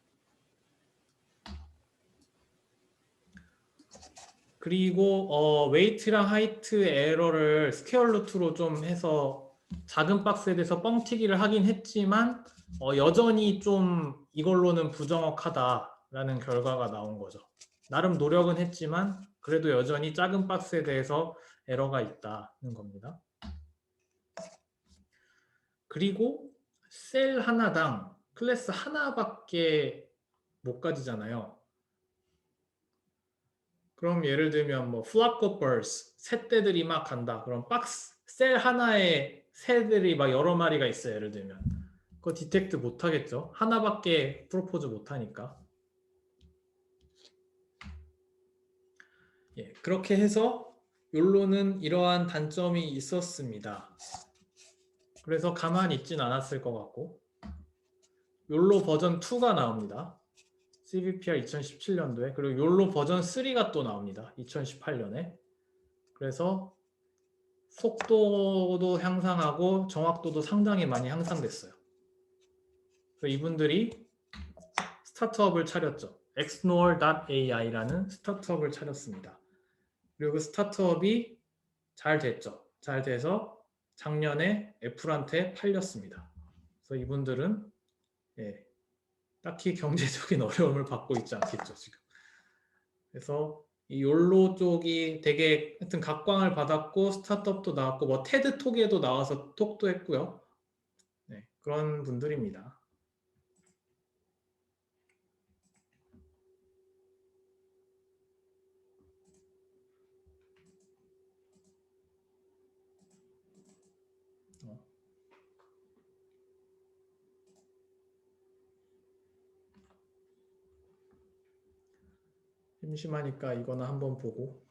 그리고 웨이트랑 하이트 에러를 스퀘어 루트로 좀 해서 작은 박스에 대해서 뻥튀기를 하긴 했지만 여전히 좀 이걸로는 부정확하다라는 결과가 나온 거죠. 나름 노력은 했지만 그래도 여전히 작은 박스에 대해서 에러가 있다는 겁니다. 그리고 셀 하나당 클래스 하나밖에 못 가지잖아요. 그럼 예를 들면 뭐 flock birds, 새떼들이 막 간다. 그럼 박스 셀 하나에 새들이 막 여러 마리가 있어요. 예를 들면 그거 디텍트 못 하겠죠. 하나밖에 프로포즈 못 하니까. 예, 그렇게 해서 욜로는 이러한 단점이 있었습니다. 그래서 가만히 있진 않았을 것 같고 욜로 버전 2가 나옵니다. CVPR 2017년도에. 그리고 욜로 버전 3가 또 나옵니다. 2018년에. 그래서 속도도 향상하고 정확도도 상당히 많이 향상됐어요. 그래서 이분들이 스타트업을 차렸죠. xnor.ai라는 스타트업을 차렸습니다. 그리고 그 스타트업이 잘 됐죠. 잘 돼서 작년에 애플한테 팔렸습니다. 그래서 이분들은 딱히 경제적인 어려움을 받고 있지 않겠죠, 지금. 그래서 이 욜로 쪽이 되게 하여튼 각광을 받았고 스타트업도 나왔고 뭐 테드 톡에도 나와서 톡도 했고요. 네, 그런 분들입니다. 심심하니까 이거나 한번 보고.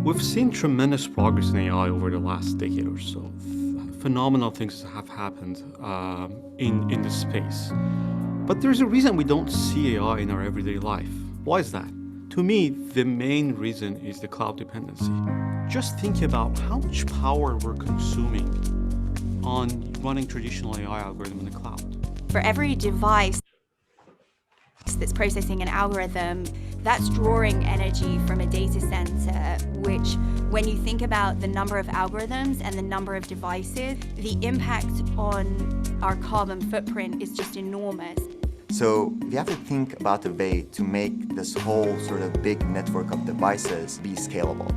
We've seen tremendous progress in AI over the last decade or so. Phenomenal things have happened in this space. But there's a reason we don't see AI in our everyday life. Why is that? To me, the main reason is the cloud dependency. Just think about how much power we're consuming on running traditional AI algorithm in the cloud. For every device that's processing an algorithm, that's drawing energy from a data center, which when you think about the number of algorithms and the number of devices, the impact on our carbon footprint is just enormous. So we have to think about a way to make this whole sort of big network of devices be scalable.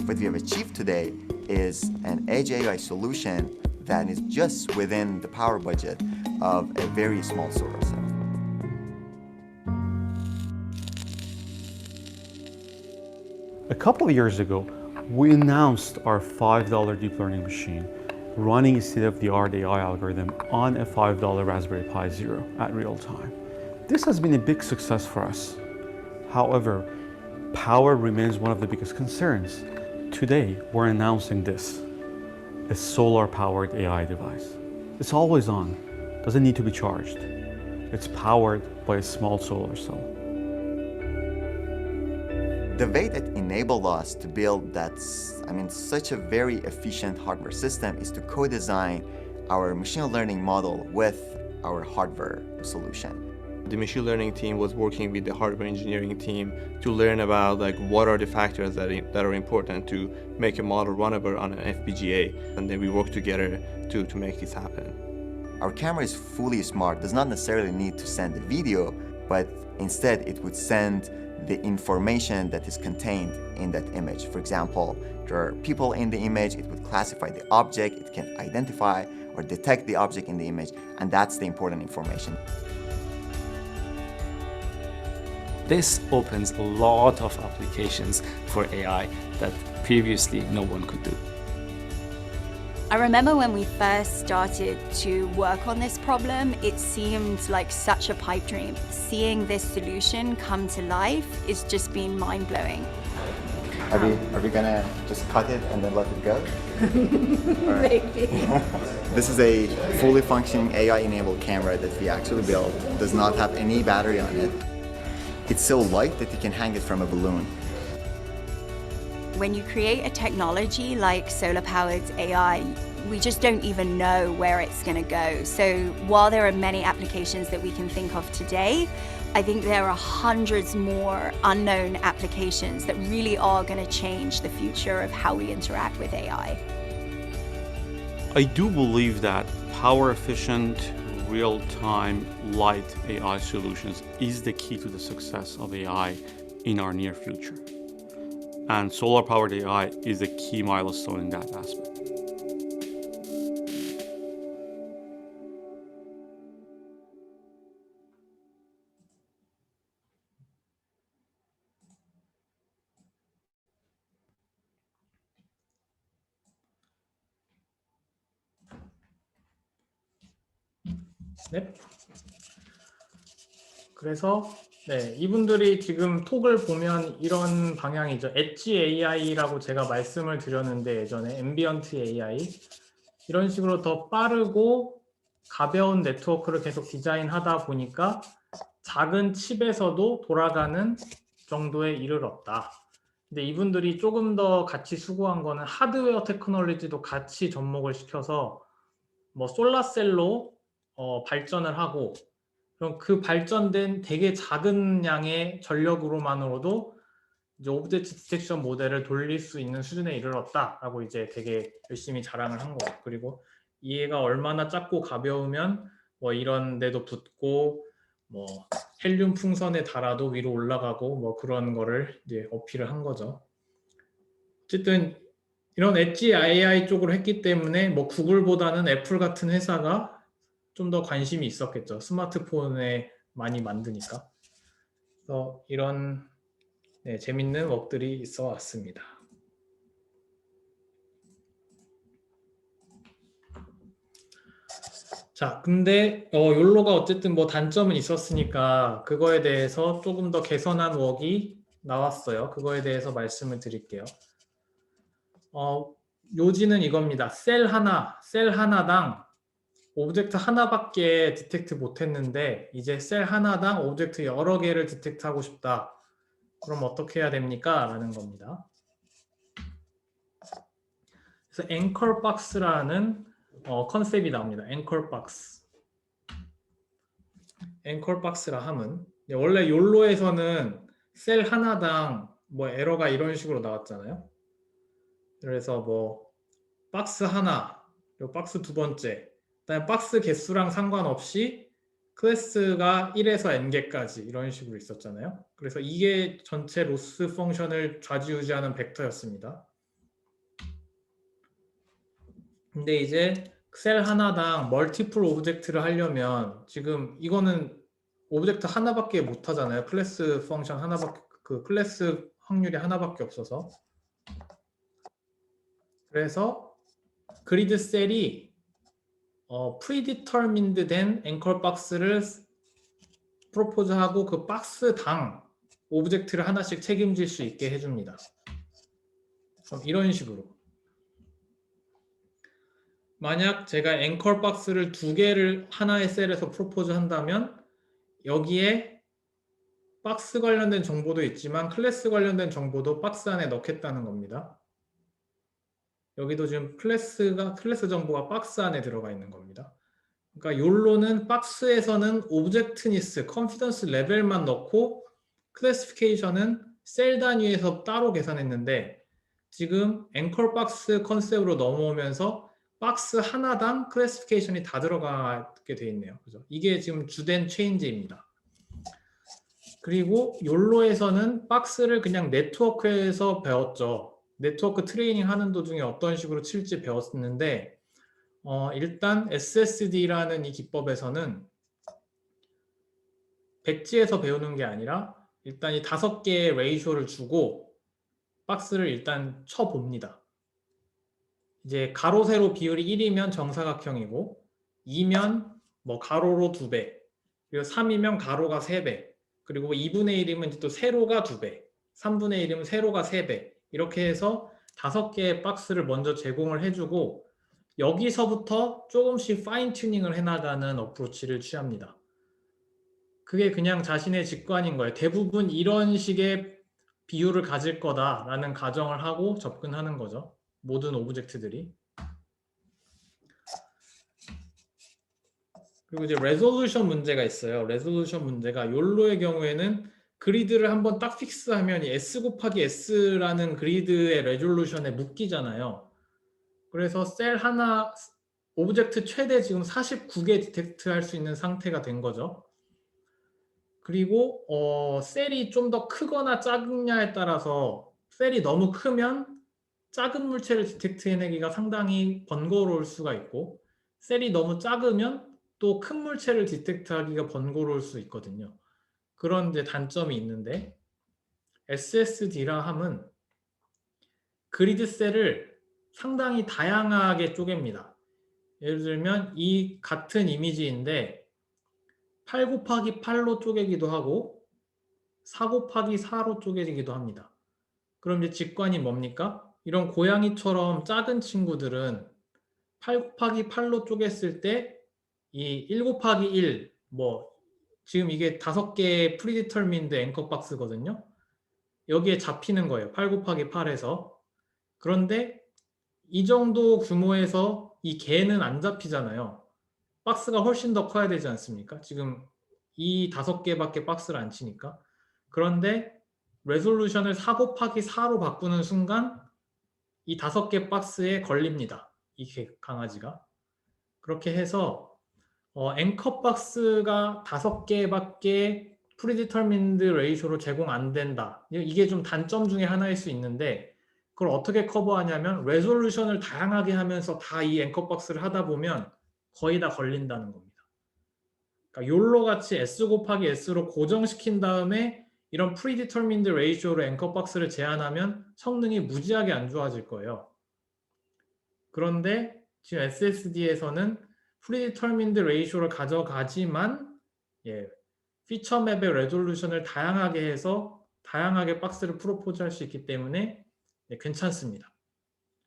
What we have achieved today is an edge AI solution that is just within the power budget of a very small solar cell. A couple of years ago, we announced our $5 deep learning machine running a state-of-the-art AI algorithm on a $5 Raspberry Pi Zero at real time. This has been a big success for us. However, power remains one of the biggest concerns. Today, we're announcing this, a solar-powered AI device. It's always on, doesn't need to be charged. It's powered by a small solar cell. The way that enabled us to build such a very efficient hardware system is to co-design our machine learning model with our hardware solution. The machine learning team was working with the hardware engineering team to learn about what are the factors that are important to make a model runnable on an FPGA, and then we worked together to make this happen. Our camera is fully smart, does not necessarily need to send a video, but instead it would send the information that is contained in that image. For example, there are people in the image, it would classify the object, it can identify or detect the object in the image, and that's the important information. This opens a lot of applications for AI that previously no one could do. I remember when we first started to work on this problem, it seemed like such a pipe dream. Seeing this solution come to life is just been mind-blowing. Are we gonna just cut it and then let it go? Maybe. This is a fully functioning AI-enabled camera that we actually built. It does not have any battery on it. It's so light that you can hang it from a balloon. When you create a technology like solar-powered AI, we just don't even know where it's going to go. So while there are many applications that we can think of today, I think there are hundreds more unknown applications that really are going to change the future of how we interact with AI. I do believe that power-efficient, real-time, light AI solutions is the key to the success of AI in our near future. And solar-powered AI is a key milestone in that aspect. 네. 그래서 이분들이 지금 톡을 보면 이런 방향이죠. 엣지 AI라고 제가 말씀을 드렸는데 예전에 앰비언트 AI 이런 식으로 더 빠르고 가벼운 네트워크를 계속 디자인하다 보니까 작은 칩에서도 돌아가는 정도에 이르렀다. 근데 이분들이 조금 더 같이 수고한 거는 하드웨어 테크놀로지도 같이 접목을 시켜서 뭐 솔라셀로 발전을 하고 그럼 그 발전된 되게 작은 양의 전력으로만으로도 이제 오브젝트 디텍션 모델을 돌릴 수 있는 수준에 이르렀다라고 이제 되게 열심히 자랑을 한 거예요. 그리고 얘가 얼마나 작고 가벼우면 뭐 이런 데도 붙고 뭐 헬륨 풍선에 달아도 위로 올라가고 뭐 그런 거를 이제 어필을 한 거죠. 어쨌든 이런 엣지 AI 쪽으로 했기 때문에 뭐 구글보다는 애플 같은 회사가 좀 더 관심이 있었겠죠. 스마트폰에 많이 만드니까. 그래서 이런 재밌는 웍들이 있어 왔습니다. 자, 근데 욜로가 어쨌든 뭐 단점은 있었으니까 그거에 대해서 조금 더 개선한 웍이 나왔어요. 그거에 대해서 말씀을 드릴게요. 요지는 이겁니다. 셀 하나당 오브젝트 하나밖에 디텍트 못했는데 이제 셀 하나당 오브젝트 여러 개를 디텍트하고 싶다. 그럼 어떻게 해야 됩니까? 라는 겁니다. 그래서 앵커 박스라는 컨셉이 나옵니다. 앵커 박스. 앵커 박스라 함은 원래 욜로에서는 셀 하나당 뭐 에러가 이런 식으로 나왔잖아요. 그래서 뭐 박스 하나, 그리고 박스 두 번째, 그다음에 박스 개수랑 상관없이 클래스가 1에서 n개까지 이런 식으로 있었잖아요. 그래서 이게 전체 로스 펑션을 좌지우지하는 벡터였습니다. 근데 이제 셀 하나당 멀티플 오브젝트를 하려면 지금 이거는 오브젝트 하나밖에 못 하잖아요. 클래스 펑션 하나밖에, 그 클래스 확률이 하나밖에 없어서. 그래서 그리드 셀이 프리디터민드 된 앵커 박스를 프로포즈하고 그 박스당 오브젝트를 하나씩 책임질 수 있게 해줍니다. 그럼 이런 식으로 만약 제가 앵커 박스를 두 개를 하나의 셀에서 프로포즈 한다면 여기에 박스 관련된 정보도 있지만 클래스 관련된 정보도 박스 안에 넣겠다는 겁니다. 여기도 지금 클래스 정보가 박스 안에 들어가 있는 겁니다. 그러니까 욜로는 박스에서는 오브젝트니스, 컨피던스 레벨만 넣고 클래시피케이션은 셀 단위에서 따로 계산했는데 지금 앵커 박스 컨셉으로 넘어오면서 박스 하나당 클래시피케이션이 다 들어가게 돼 있네요. 그죠? 이게 지금 주된 체인지입니다. 그리고 욜로에서는 박스를 그냥 네트워크에서 배웠죠. 네트워크 트레이닝 하는 도중에 어떤 식으로 칠지 배웠는데 일단 SSD라는 이 기법에서는 백지에서 배우는 게 아니라 일단 이 5개의 레이쇼를 주고 박스를 일단 쳐봅니다. 이제 가로 세로 비율이 1이면 정사각형이고 2면 뭐 가로로 2배, 그리고 3이면 가로가 3배, 그리고 2분의 1이면 이제 또 세로가 2배, 3분의 1이면 세로가 3배, 이렇게 해서 5개의 박스를 먼저 제공을 해주고 여기서부터 조금씩 파인 튜닝을 해나가는 어프로치를 취합니다. 그게 그냥 자신의 직관인 거예요. 대부분 이런 식의 비율을 가질 거다라는 가정을 하고 접근하는 거죠. 모든 오브젝트들이. 그리고 이제 레졸루션 문제가 있어요. 레졸루션 문제가 욜로의 경우에는 그리드를 한번 딱 픽스하면 이 S 곱하기 S라는 그리드의 레졸루션에 묶이잖아요. 그래서 셀 하나, 오브젝트 최대 지금 49개 디텍트 할 수 있는 상태가 된 거죠. 그리고 셀이 좀 더 크거나 작느냐에 따라서 셀이 너무 크면 작은 물체를 디텍트 해내기가 상당히 번거로울 수가 있고 셀이 너무 작으면 또 큰 물체를 디텍트하기가 번거로울 수 있거든요. 그런 이제 단점이 있는데 SSD라 함은 그리드 셀을 상당히 다양하게 쪼갭니다. 예를 들면 이 같은 이미지인데 8 곱하기 8로 쪼개기도 하고 4 곱하기 4로 쪼개지기도 합니다. 그럼 이제 직관이 뭡니까? 이런 고양이처럼 작은 친구들은 8 곱하기 8로 쪼갰을 때 이 1 곱하기 1, 뭐 지금 이게 5개의 프리디터민드 앵커 박스거든요. 여기에 잡히는 거예요. 8 곱하기 8에서. 그런데 이 정도 규모에서 이 개는 안 잡히잖아요. 박스가 훨씬 더 커야 되지 않습니까? 지금 이 5개밖에 박스를 안 치니까. 그런데 레졸루션을 4 곱하기 4로 바꾸는 순간 이 5개 박스에 걸립니다. 이 강아지가. 그렇게 해서 앵커 박스가 5개밖에 프리디터민드 레이쇼로 제공 안 된다. 이게 좀 단점 중에 하나일 수 있는데 그걸 어떻게 커버하냐면 레졸루션을 다양하게 하면서 다 이 앵커 박스를 하다 보면 거의 다 걸린다는 겁니다. 그러니까 욜로 같이 S 곱하기 S로 고정시킨 다음에 이런 프리디터민드 레이쇼로 앵커 박스를 제한하면 성능이 무지하게 안 좋아질 거예요. 그런데 지금 SSD에서는 프리디터민드 레이쇼를 가져가지만 피처 맵의 레졸루션을 다양하게 해서 다양하게 박스를 프로포즈할 수 있기 때문에 괜찮습니다.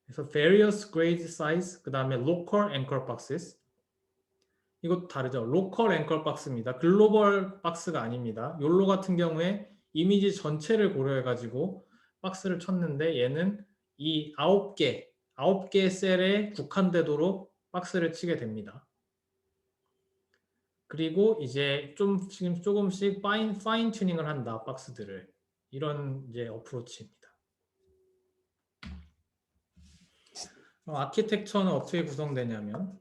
그래서 various grade size, 그 다음에 local anchor boxes, 이것도 다르죠. 로컬 앵커 박스입니다. 글로벌 박스가 아닙니다. 욜로 같은 경우에 이미지 전체를 고려해가지고 박스를 쳤는데 얘는 이 9개 셀에 국한되도록 박스를 치게 됩니다. 그리고 이제 지금 조금씩 파인 튜닝을 한다, 박스들을. 이런 이제 어프로치입니다. 아키텍처는 어떻게 구성되냐면,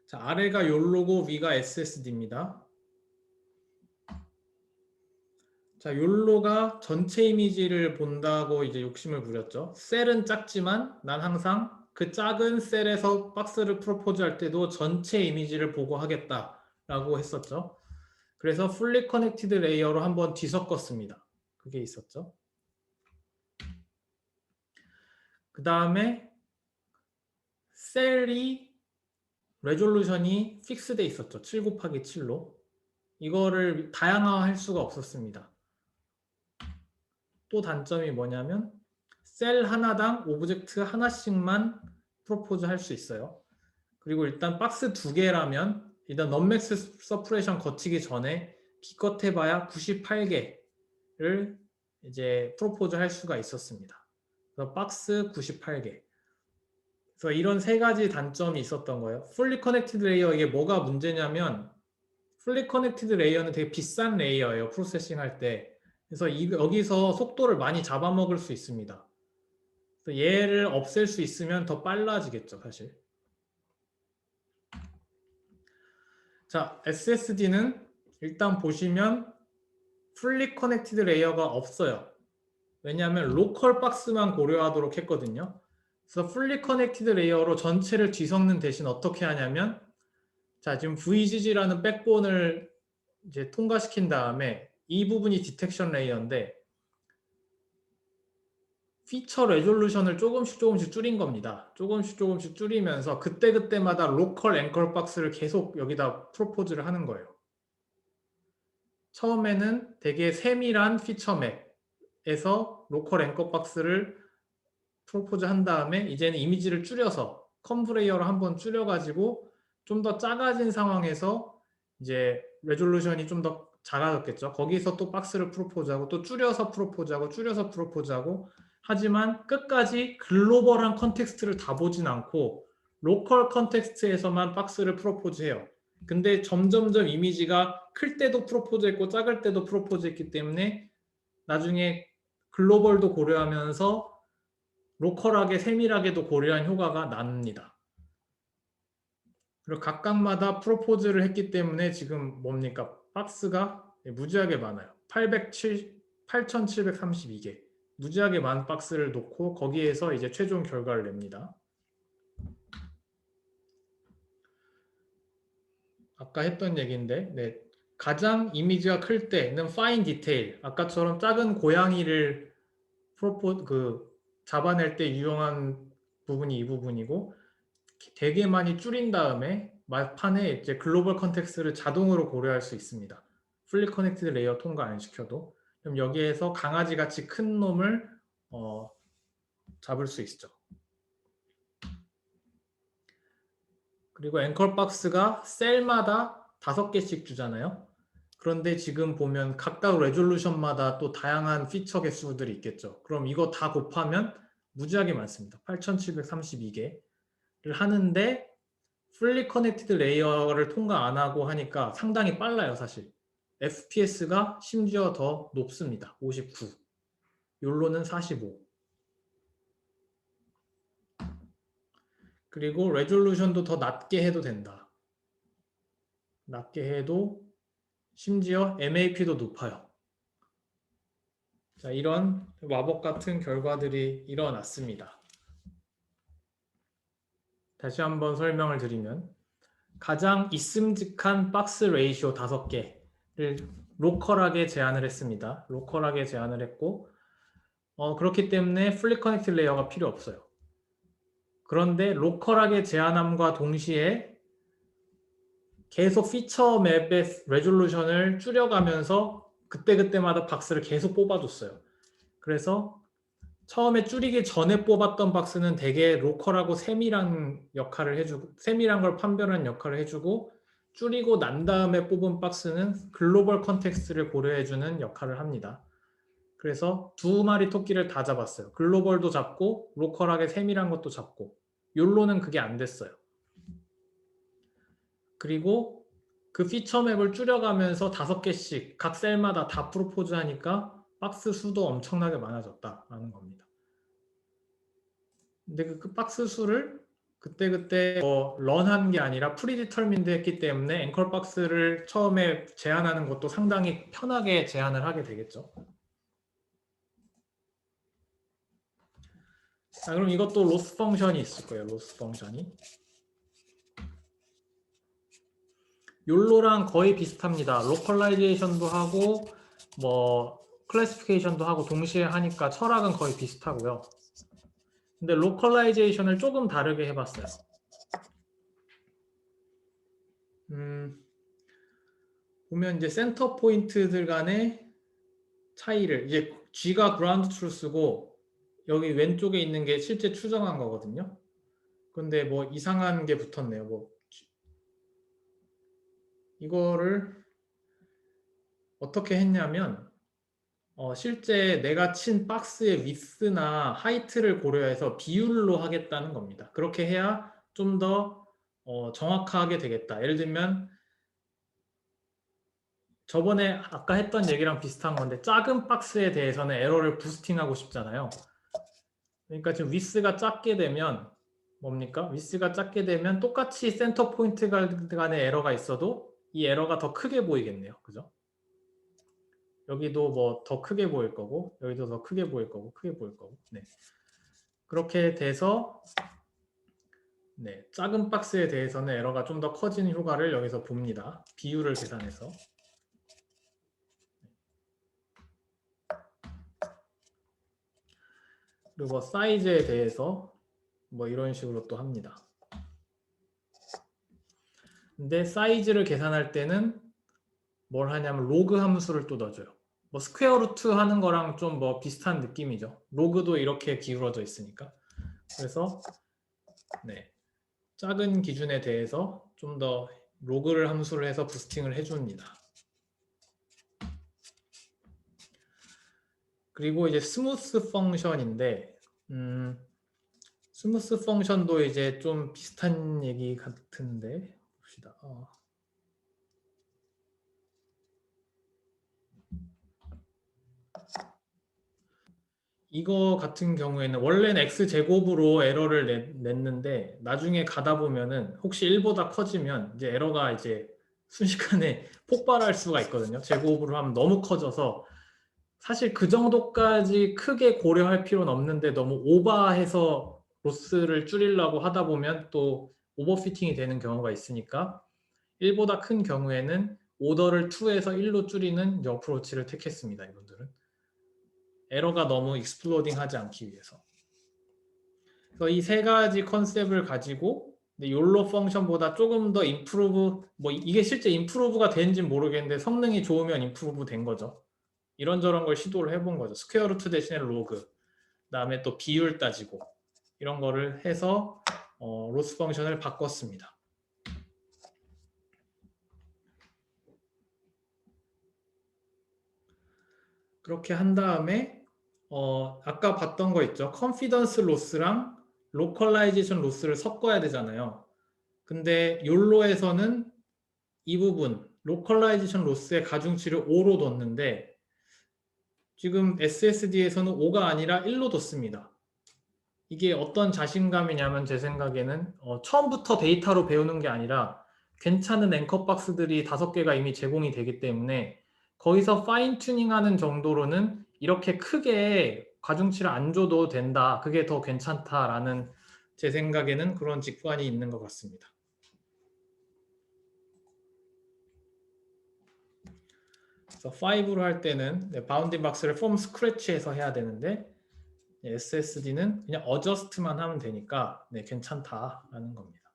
자, 아래가 욜로고 위가 SSD입니다. 자, 욜로가 전체 이미지를 본다고 이제 욕심을 부렸죠. 셀은 작지만 난 항상 그 작은 셀에서 박스를 프로포즈 할 때도 전체 이미지를 보고 하겠다라고 했었죠. 그래서 풀리 커넥티드 레이어로 한번 뒤섞었습니다. 그게 있었죠. 그 다음에 셀이 레졸루션이 픽스돼 있었죠. 7 곱하기 7로. 이거를 다양화할 수가 없었습니다. 또 단점이 뭐냐면 셀 하나당 오브젝트 하나씩만 프로포즈 할 수 있어요. 그리고 일단 박스 2개라면 일단 넌맥스 서프레이션 거치기 전에 기껏 해봐야 98개를 이제 프로포즈 할 수가 있었습니다. 그래서 박스 98개. 그래서 이런 세 가지 단점이 있었던 거예요. 풀리 커넥티드 레이어, 이게 뭐가 문제냐면 풀리 커넥티드 레이어는 되게 비싼 레이어예요. 프로세싱 할 때. 그래서 여기서 속도를 많이 잡아먹을 수 있습니다. 그래서 얘를 없앨 수 있으면 더 빨라지겠죠, 사실. 자, SSD는 일단 보시면 풀리 커넥티드 레이어가 없어요. 왜냐하면 로컬 박스만 고려하도록 했거든요. 그래서 풀리 커넥티드 레이어로 전체를 뒤섞는 대신 어떻게 하냐면, 자, 지금 VGG라는 백본을 이제 통과시킨 다음에 이 부분이 디텍션 레이어인데 피처 레졸루션을 조금씩 줄인 겁니다. 조금씩 줄이면서 그때그때마다 로컬 앵커 박스를 계속 여기다 프로포즈를 하는 거예요. 처음에는 되게 세밀한 피처 맵에서 로컬 앵커 박스를 프로포즈 한 다음에 이제는 이미지를 줄여서 컨브레이어로 한번 줄여가지고 좀 더 작아진 상황에서 이제 레졸루션이 좀 더 작아졌겠죠. 거기서 또 박스를 프로포즈하고 또 줄여서 프로포즈하고 하지만 끝까지 글로벌한 컨텍스트를 다 보진 않고 로컬 컨텍스트에서만 박스를 프로포즈해요. 근데 점점점 이미지가 클 때도 프로포즈했고 작을 때도 프로포즈했기 때문에 나중에 글로벌도 고려하면서 로컬하게 세밀하게도 고려한 효과가 납니다. 그리고 각각마다 프로포즈를 했기 때문에 지금 뭡니까? 박스가 무지하게 많아요. 8732개. 무지하게 많은 박스를 놓고 거기에서 이제 최종 결과를 냅니다. 아까 했던 얘기인데, 네, 가장 이미지가 클 때는 파인 디테일, 아까처럼 작은 고양이를 잡아낼 때 유용한 부분이 이 부분이고, 되게 많이 줄인 다음에 막판에 이제 글로벌 컨텍스트를 자동으로 고려할 수 있습니다. 풀리 커넥티드 레이어 통과 안 시켜도. 그럼 여기에서 강아지 같이 큰 놈을 잡을 수 있죠. 그리고 앵커 박스가 셀마다 5개씩 주잖아요. 그런데 지금 보면 각각 레졸루션마다 또 다양한 피처 개수들이 있겠죠. 그럼 이거 다 곱하면 무지하게 많습니다. 8732개를 하는데 풀리 커넥티드 레이어를 통과 안 하고 하니까 상당히 빨라요, 사실. FPS가 심지어 더 높습니다. 59. 욜로는 45. 그리고 레졸루션도 더 낮게 해도 된다. 낮게 해도 심지어 MAP도 높아요. 자, 이런 마법 같은 결과들이 일어났습니다. 다시 한번 설명을 드리면 가장 있음직한 박스 레이쇼 5개를 로컬하게 제한을 했습니다. 로컬하게 제한을 했고 그렇기 때문에 풀리 커넥티드 레이어가 필요 없어요. 그런데 로컬하게 제한함과 동시에 계속 피처 맵의 레졸루션을 줄여가면서 그때그때마다 박스를 계속 뽑아줬어요. 그래서 처음에 줄이기 전에 뽑았던 박스는 되게 로컬하고 세밀한 역할을 해주고 세밀한 걸 판별하는 역할을 해주고 줄이고 난 다음에 뽑은 박스는 글로벌 컨텍스트를 고려해주는 역할을 합니다. 그래서 두 마리 토끼를 다 잡았어요. 글로벌도 잡고 로컬하게 세밀한 것도 잡고 욜로는 그게 안 됐어요. 그리고 그 피처 맵을 줄여가면서 5개씩 각 셀마다 다 프로포즈 하니까 박스 수도 엄청나게 많아졌다라는 겁니다. 근데 그 박스 수를 그때그때 런한 게 아니라 프리디터민드 했기 때문에 앵컬 박스를 처음에 제한하는 것도 상당히 편하게 제한을 하게 되겠죠. 자, 그럼 이것도 로스 펑션이 있을 거예요. 로스 펑션이. 욜로랑 거의 비슷합니다. 로컬라이제이션도 하고 뭐 클래시피케이션도 하고 동시에 하니까 철학은 거의 비슷하고요. 근데 로컬라이제이션을 조금 다르게 해봤어요. 보면 이제 센터 포인트들 간의 차이를 이제 G가 그라운드 트루스고 여기 왼쪽에 있는 게 실제 추정한 거거든요. 근데 뭐 이상한 게 붙었네요. 뭐 이거를 어떻게 했냐면 실제 내가 친 박스의 위스나 하이트를 고려해서 비율로 하겠다는 겁니다. 그렇게 해야 좀 더 정확하게 되겠다. 예를 들면 저번에 아까 했던 얘기랑 비슷한 건데 작은 박스에 대해서는 에러를 부스팅하고 싶잖아요. 그러니까 지금 위스가 작게 되면 뭡니까? 위스가 작게 되면 똑같이 센터 포인트 간의 에러가 있어도 이 에러가 더 크게 보이겠네요. 그죠? 여기도 뭐 더 크게 보일 거고 여기도 더 크게 보일 거고 크게 보일 거고 네. 그렇게 돼서 네, 작은 박스에 대해서는 에러가 좀 더 커지는 효과를 여기서 봅니다. 비율을 계산해서 그리고 사이즈에 대해서 뭐 이런 식으로 또 합니다. 근데 사이즈를 계산할 때는 뭘 하냐면 로그 함수를 또 넣어줘요. 뭐 스퀘어 루트 하는 거랑 좀 뭐 비슷한 느낌이죠. 로그도 이렇게 기울어져 있으니까. 그래서 네, 작은 기준에 대해서 좀 더 로그를 함수를 해서 부스팅을 해줍니다. 그리고 이제 스무스 펑션인데 스무스 펑션도 이제 좀 비슷한 얘기 같은데 봅시다. 이거 같은 경우에는 원래는 x제곱으로 에러를 냈는데 나중에 가다 보면은 혹시 1보다 커지면 이제 에러가 이제 순식간에 폭발할 수가 있거든요. 제곱으로 하면 너무 커져서 사실 그 정도까지 크게 고려할 필요는 없는데 너무 오버해서 로스를 줄이려고 하다 보면 또 오버피팅이 되는 경우가 있으니까 1보다 큰 경우에는 오더를 2에서 1로 줄이는 어프로치를 택했습니다. 이분들은. 에러가 너무 익스플로딩 하지 않기 위해서. 그래서 이 세 가지 컨셉을 가지고 욜로 펑션보다 조금 더 임프루브, 뭐 이게 실제 임프루브가 되는지는 모르겠는데 성능이 좋으면 임프루브 된 거죠. 이런저런 걸 시도를 해본 거죠. 스퀘어 루트 대신에 로그, 그다음에 또 비율 따지고 이런 거를 해서 로스 펑션을 바꿨습니다. 그렇게 한 다음에 아까 봤던 거 있죠. 컨피던스 로스랑 로컬라이제이션 로스를 섞어야 되잖아요. 근데 욜로에서는 이 부분 로컬라이제이션 로스의 가중치를 5로 뒀는데 지금 SSD에서는 5가 아니라 1로 뒀습니다. 이게 어떤 자신감이냐면 제 생각에는 처음부터 데이터로 배우는 게 아니라 괜찮은 앵커 박스들이 5개가 이미 제공이 되기 때문에 거기서 파인 튜닝하는 정도로는 이렇게 크게 가중치를 안 줘도 된다. 그게 더 괜찮다라는 제 생각에는 그런 직관이 있는 것 같습니다. 그래서 5로 할 때는 바운딩 박스를 폼 스크래치해서 해야 되는데 SSD는 그냥 어저스트만 하면 되니까 괜찮다라는 겁니다.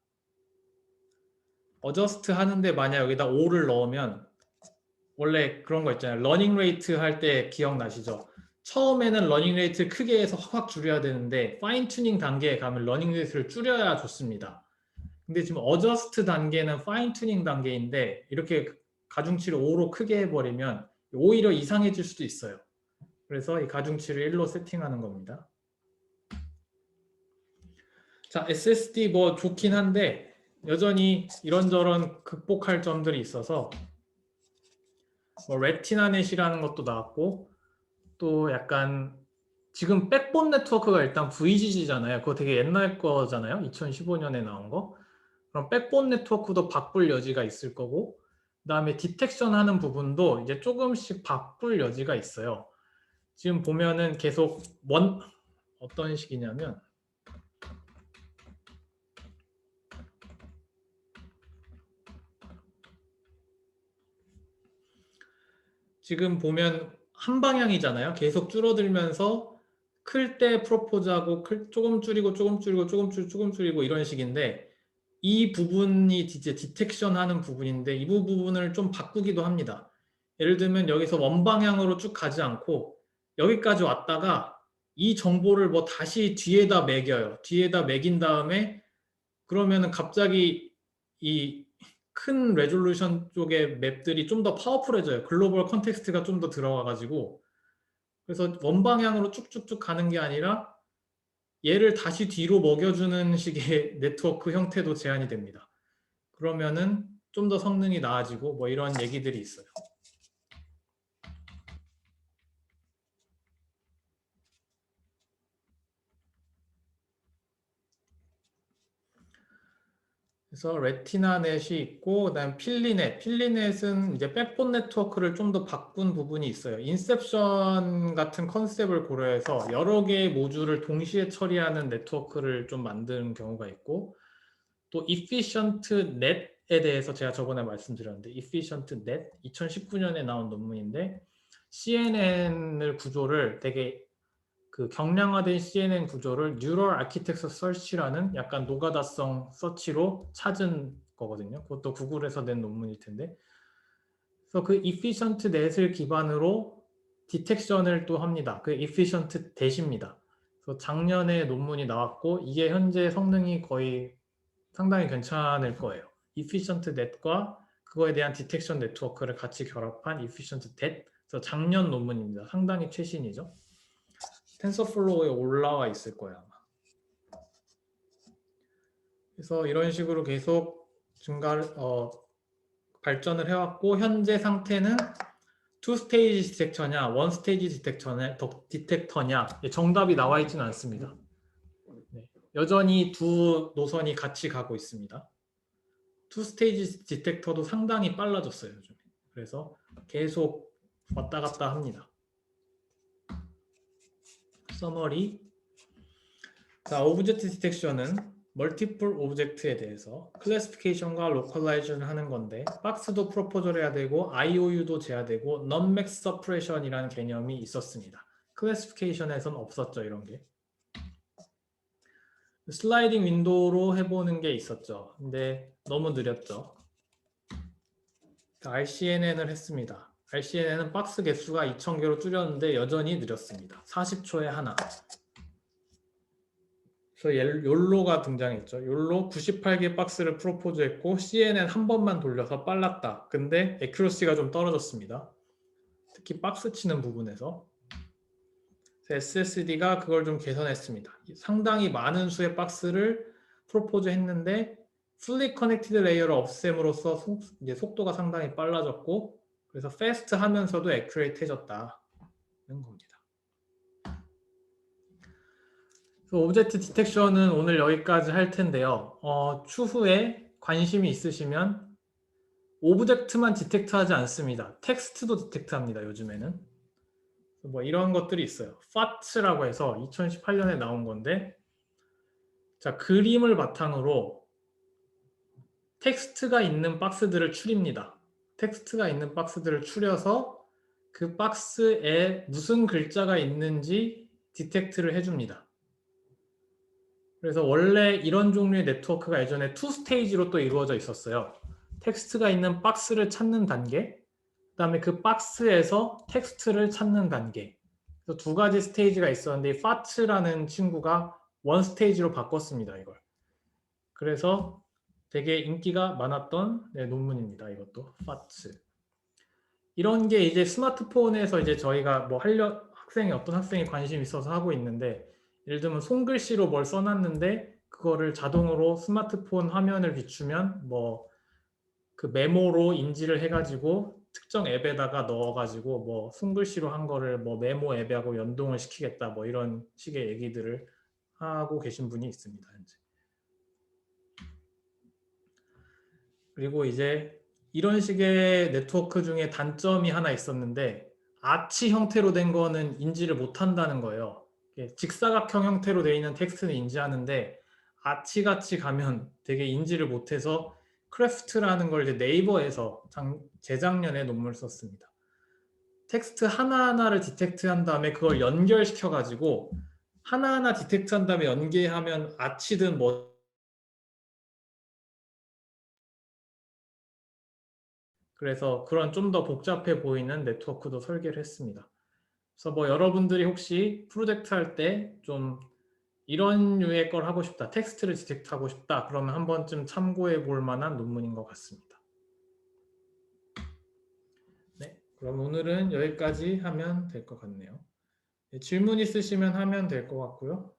어저스트 하는데 만약 여기다 5를 넣으면 원래 그런 거 있잖아요. 러닝 레이트 할 때 기억나시죠? 처음에는 러닝 레이트를 크게 해서 확 줄여야 되는데 파인 튜닝 단계에 가면 러닝 레이트를 줄여야 좋습니다. 근데 지금 어저스트 단계는 파인 튜닝 단계인데 이렇게 가중치를 5로 크게 해버리면 오히려 이상해질 수도 있어요. 그래서 이 가중치를 1로 세팅하는 겁니다. 자, SSD 뭐 좋긴 한데 여전히 이런저런 극복할 점들이 있어서 뭐 레티나넷이라는 것도 나왔고 또 약간 지금 백본 네트워크가 일단 VGG잖아요. 그거 되게 옛날 거잖아요. 2015년에 나온 거. 그럼 백본 네트워크도 바꿀 여지가 있을 거고 그다음에 디텍션 하는 부분도 이제 조금씩 바꿀 여지가 있어요. 지금 보면은 계속 어떤 식이냐면 지금 보면 한 방향이잖아요. 계속 줄어들면서 클 때 프로포즈하고 조금 줄이고 조금 줄이고 조금 줄이고 이런 식인데 이 부분이 이제 디텍션 하는 부분인데 이 부분을 좀 바꾸기도 합니다. 예를 들면 여기서 원방향으로 쭉 가지 않고 여기까지 왔다가 이 정보를 뭐 다시 뒤에다 매겨요. 뒤에다 매긴 다음에 그러면은 갑자기 이 큰 레졸루션 쪽의 맵들이 좀 더 파워풀해져요. 글로벌 컨텍스트가 좀 더 들어가가지고 그래서 원방향으로 쭉쭉쭉 가는 게 아니라 얘를 다시 뒤로 먹여주는 식의 네트워크 형태도 제한이 됩니다. 그러면은 좀 더 성능이 나아지고 뭐 이런 얘기들이 있어요. 그래서 레티나넷이 있고 그다음 필리넷은 이제 백본 네트워크를 좀 더 바꾼 부분이 있어요. 인셉션 같은 컨셉을 고려해서 여러 개의 모듈을 동시에 처리하는 네트워크를 좀 만드는 경우가 있고 또 efficient net에 대해서 제가 저번에 말씀드렸는데 efficient net 2019년에 나온 논문인데 CNN을 구조를 되게 그 경량화된 CNN 구조를 Neural Architecture Search라는 약간 노가다성 서치로 찾은 거거든요. 그것도 구글에서 낸 논문일 텐데. 그래서 그 efficient net을 기반으로 디텍션을 또 합니다. 그 efficient det입니다. 그래서 작년에 논문이 나왔고 이게 현재 성능이 거의 상당히 괜찮을 거예요. efficient net과 그거에 대한 디텍션 네트워크를 같이 결합한 efficient det. 그래서 작년 논문입니다. 상당히 최신이죠. 텐서플로우에 올라와 있을 거예요 아마. 그래서 이런 식으로 계속 발전을 해왔고 현재 상태는 2스테이지 디텍터냐 1스테이지 디텍터냐 정답이 나와 있지는 않습니다. 네. 여전히 두 노선이 같이 가고 있습니다. 2스테이지 디텍터도 상당히 빨라졌어요 요즘에. 그래서 계속 왔다 갔다 합니다. 서머리. 자, 오브젝트 디텍션은 멀티플 오브젝트에 대해서 클래시피케이션과 로컬라이즈를 하는 건데 박스도 프로포즈를 해야 되고 IOU도 재야 되고 non-max suppression이라는 개념이 있었습니다. 클래시피케이션에선 없었죠 이런 게. 슬라이딩 윈도우로 해보는 게 있었죠. 근데 너무 느렸죠. RCNN을 했습니다. RCNN은 박스 개수가 2000개로 줄였는데 여전히 느렸습니다. 40초에 하나. 그래서 욜로가 등장했죠. 욜로 98개 박스를 프로포즈했고 CNN 한 번만 돌려서 빨랐다. 근데 애큐러시가 좀 떨어졌습니다. 특히 박스 치는 부분에서. SSD가 그걸 좀 개선했습니다. 상당히 많은 수의 박스를 프로포즈 했는데 fully connected 레이어를 없앰으로써 이제 속도가 상당히 빨라졌고 그래서 fast 하면서도 accurate해졌다는 겁니다. 오브젝트 디텍션은 오늘 여기까지 할 텐데요. 추후에 관심이 있으시면 오브젝트만 디텍트하지 않습니다. 텍스트도 디텍트합니다. 요즘에는. 뭐 이런 것들이 있어요. FATS라고 해서 2018년에 나온 건데 자, 그림을 바탕으로 텍스트가 있는 박스들을 추립니다. 텍스트가 있는 박스들을 추려서 그 박스에 무슨 글자가 있는지 디텍트를 해줍니다. 그래서 원래 이런 종류의 네트워크가 예전에 2스테이지로 또 이루어져 있었어요. 텍스트가 있는 박스를 찾는 단계, 그 다음에 그 박스에서 텍스트를 찾는 단계. 그래서 두 가지 스테이지가 있었는데 이 파츠라는 친구가 원 스테이지로 바꿨습니다. 이걸. 그래서 되게 인기가 많았던 논문입니다. 이것도 파츠. 이런 게 이제 스마트폰에서 이제 저희가 뭐 어떤 학생이 관심 있어서 하고 있는데, 예를 들면 손글씨로 뭘 써놨는데 그거를 자동으로 스마트폰 화면을 비추면 뭐 그 메모로 인지를 해가지고 특정 앱에다가 넣어가지고 뭐 손글씨로 한 거를 뭐 메모 앱하고 연동을 시키겠다, 뭐 이런 식의 얘기들을 하고 계신 분이 있습니다. 현재. 그리고 이제 이런 식의 네트워크 중에 단점이 하나 있었는데, 아치 형태로 된 거는 인지를 못한다는 거예요. 직사각형 형태로 되어 있는 텍스트는 인지하는데 아치같이 가면 되게 인지를 못해서 크래프트라는 걸 이제 네이버에서 재작년에 논문을 썼습니다. 텍스트 하나하나를 디텍트한 다음에 그걸 연결시켜가지고 하나하나 디텍트한 다음에 연계하면 아치든 뭐 그래서 그런 좀 더 복잡해 보이는 네트워크도 설계를 했습니다. 그래서 뭐 여러분들이 혹시 프로젝트 할 때 좀 이런 류의 걸 하고 싶다, 텍스트를 디텍트하고 싶다, 그러면 한 번쯤 참고해 볼 만한 논문인 것 같습니다. 네, 그럼 오늘은 여기까지 하면 될 것 같네요. 질문 있으시면 하면 될 것 같고요.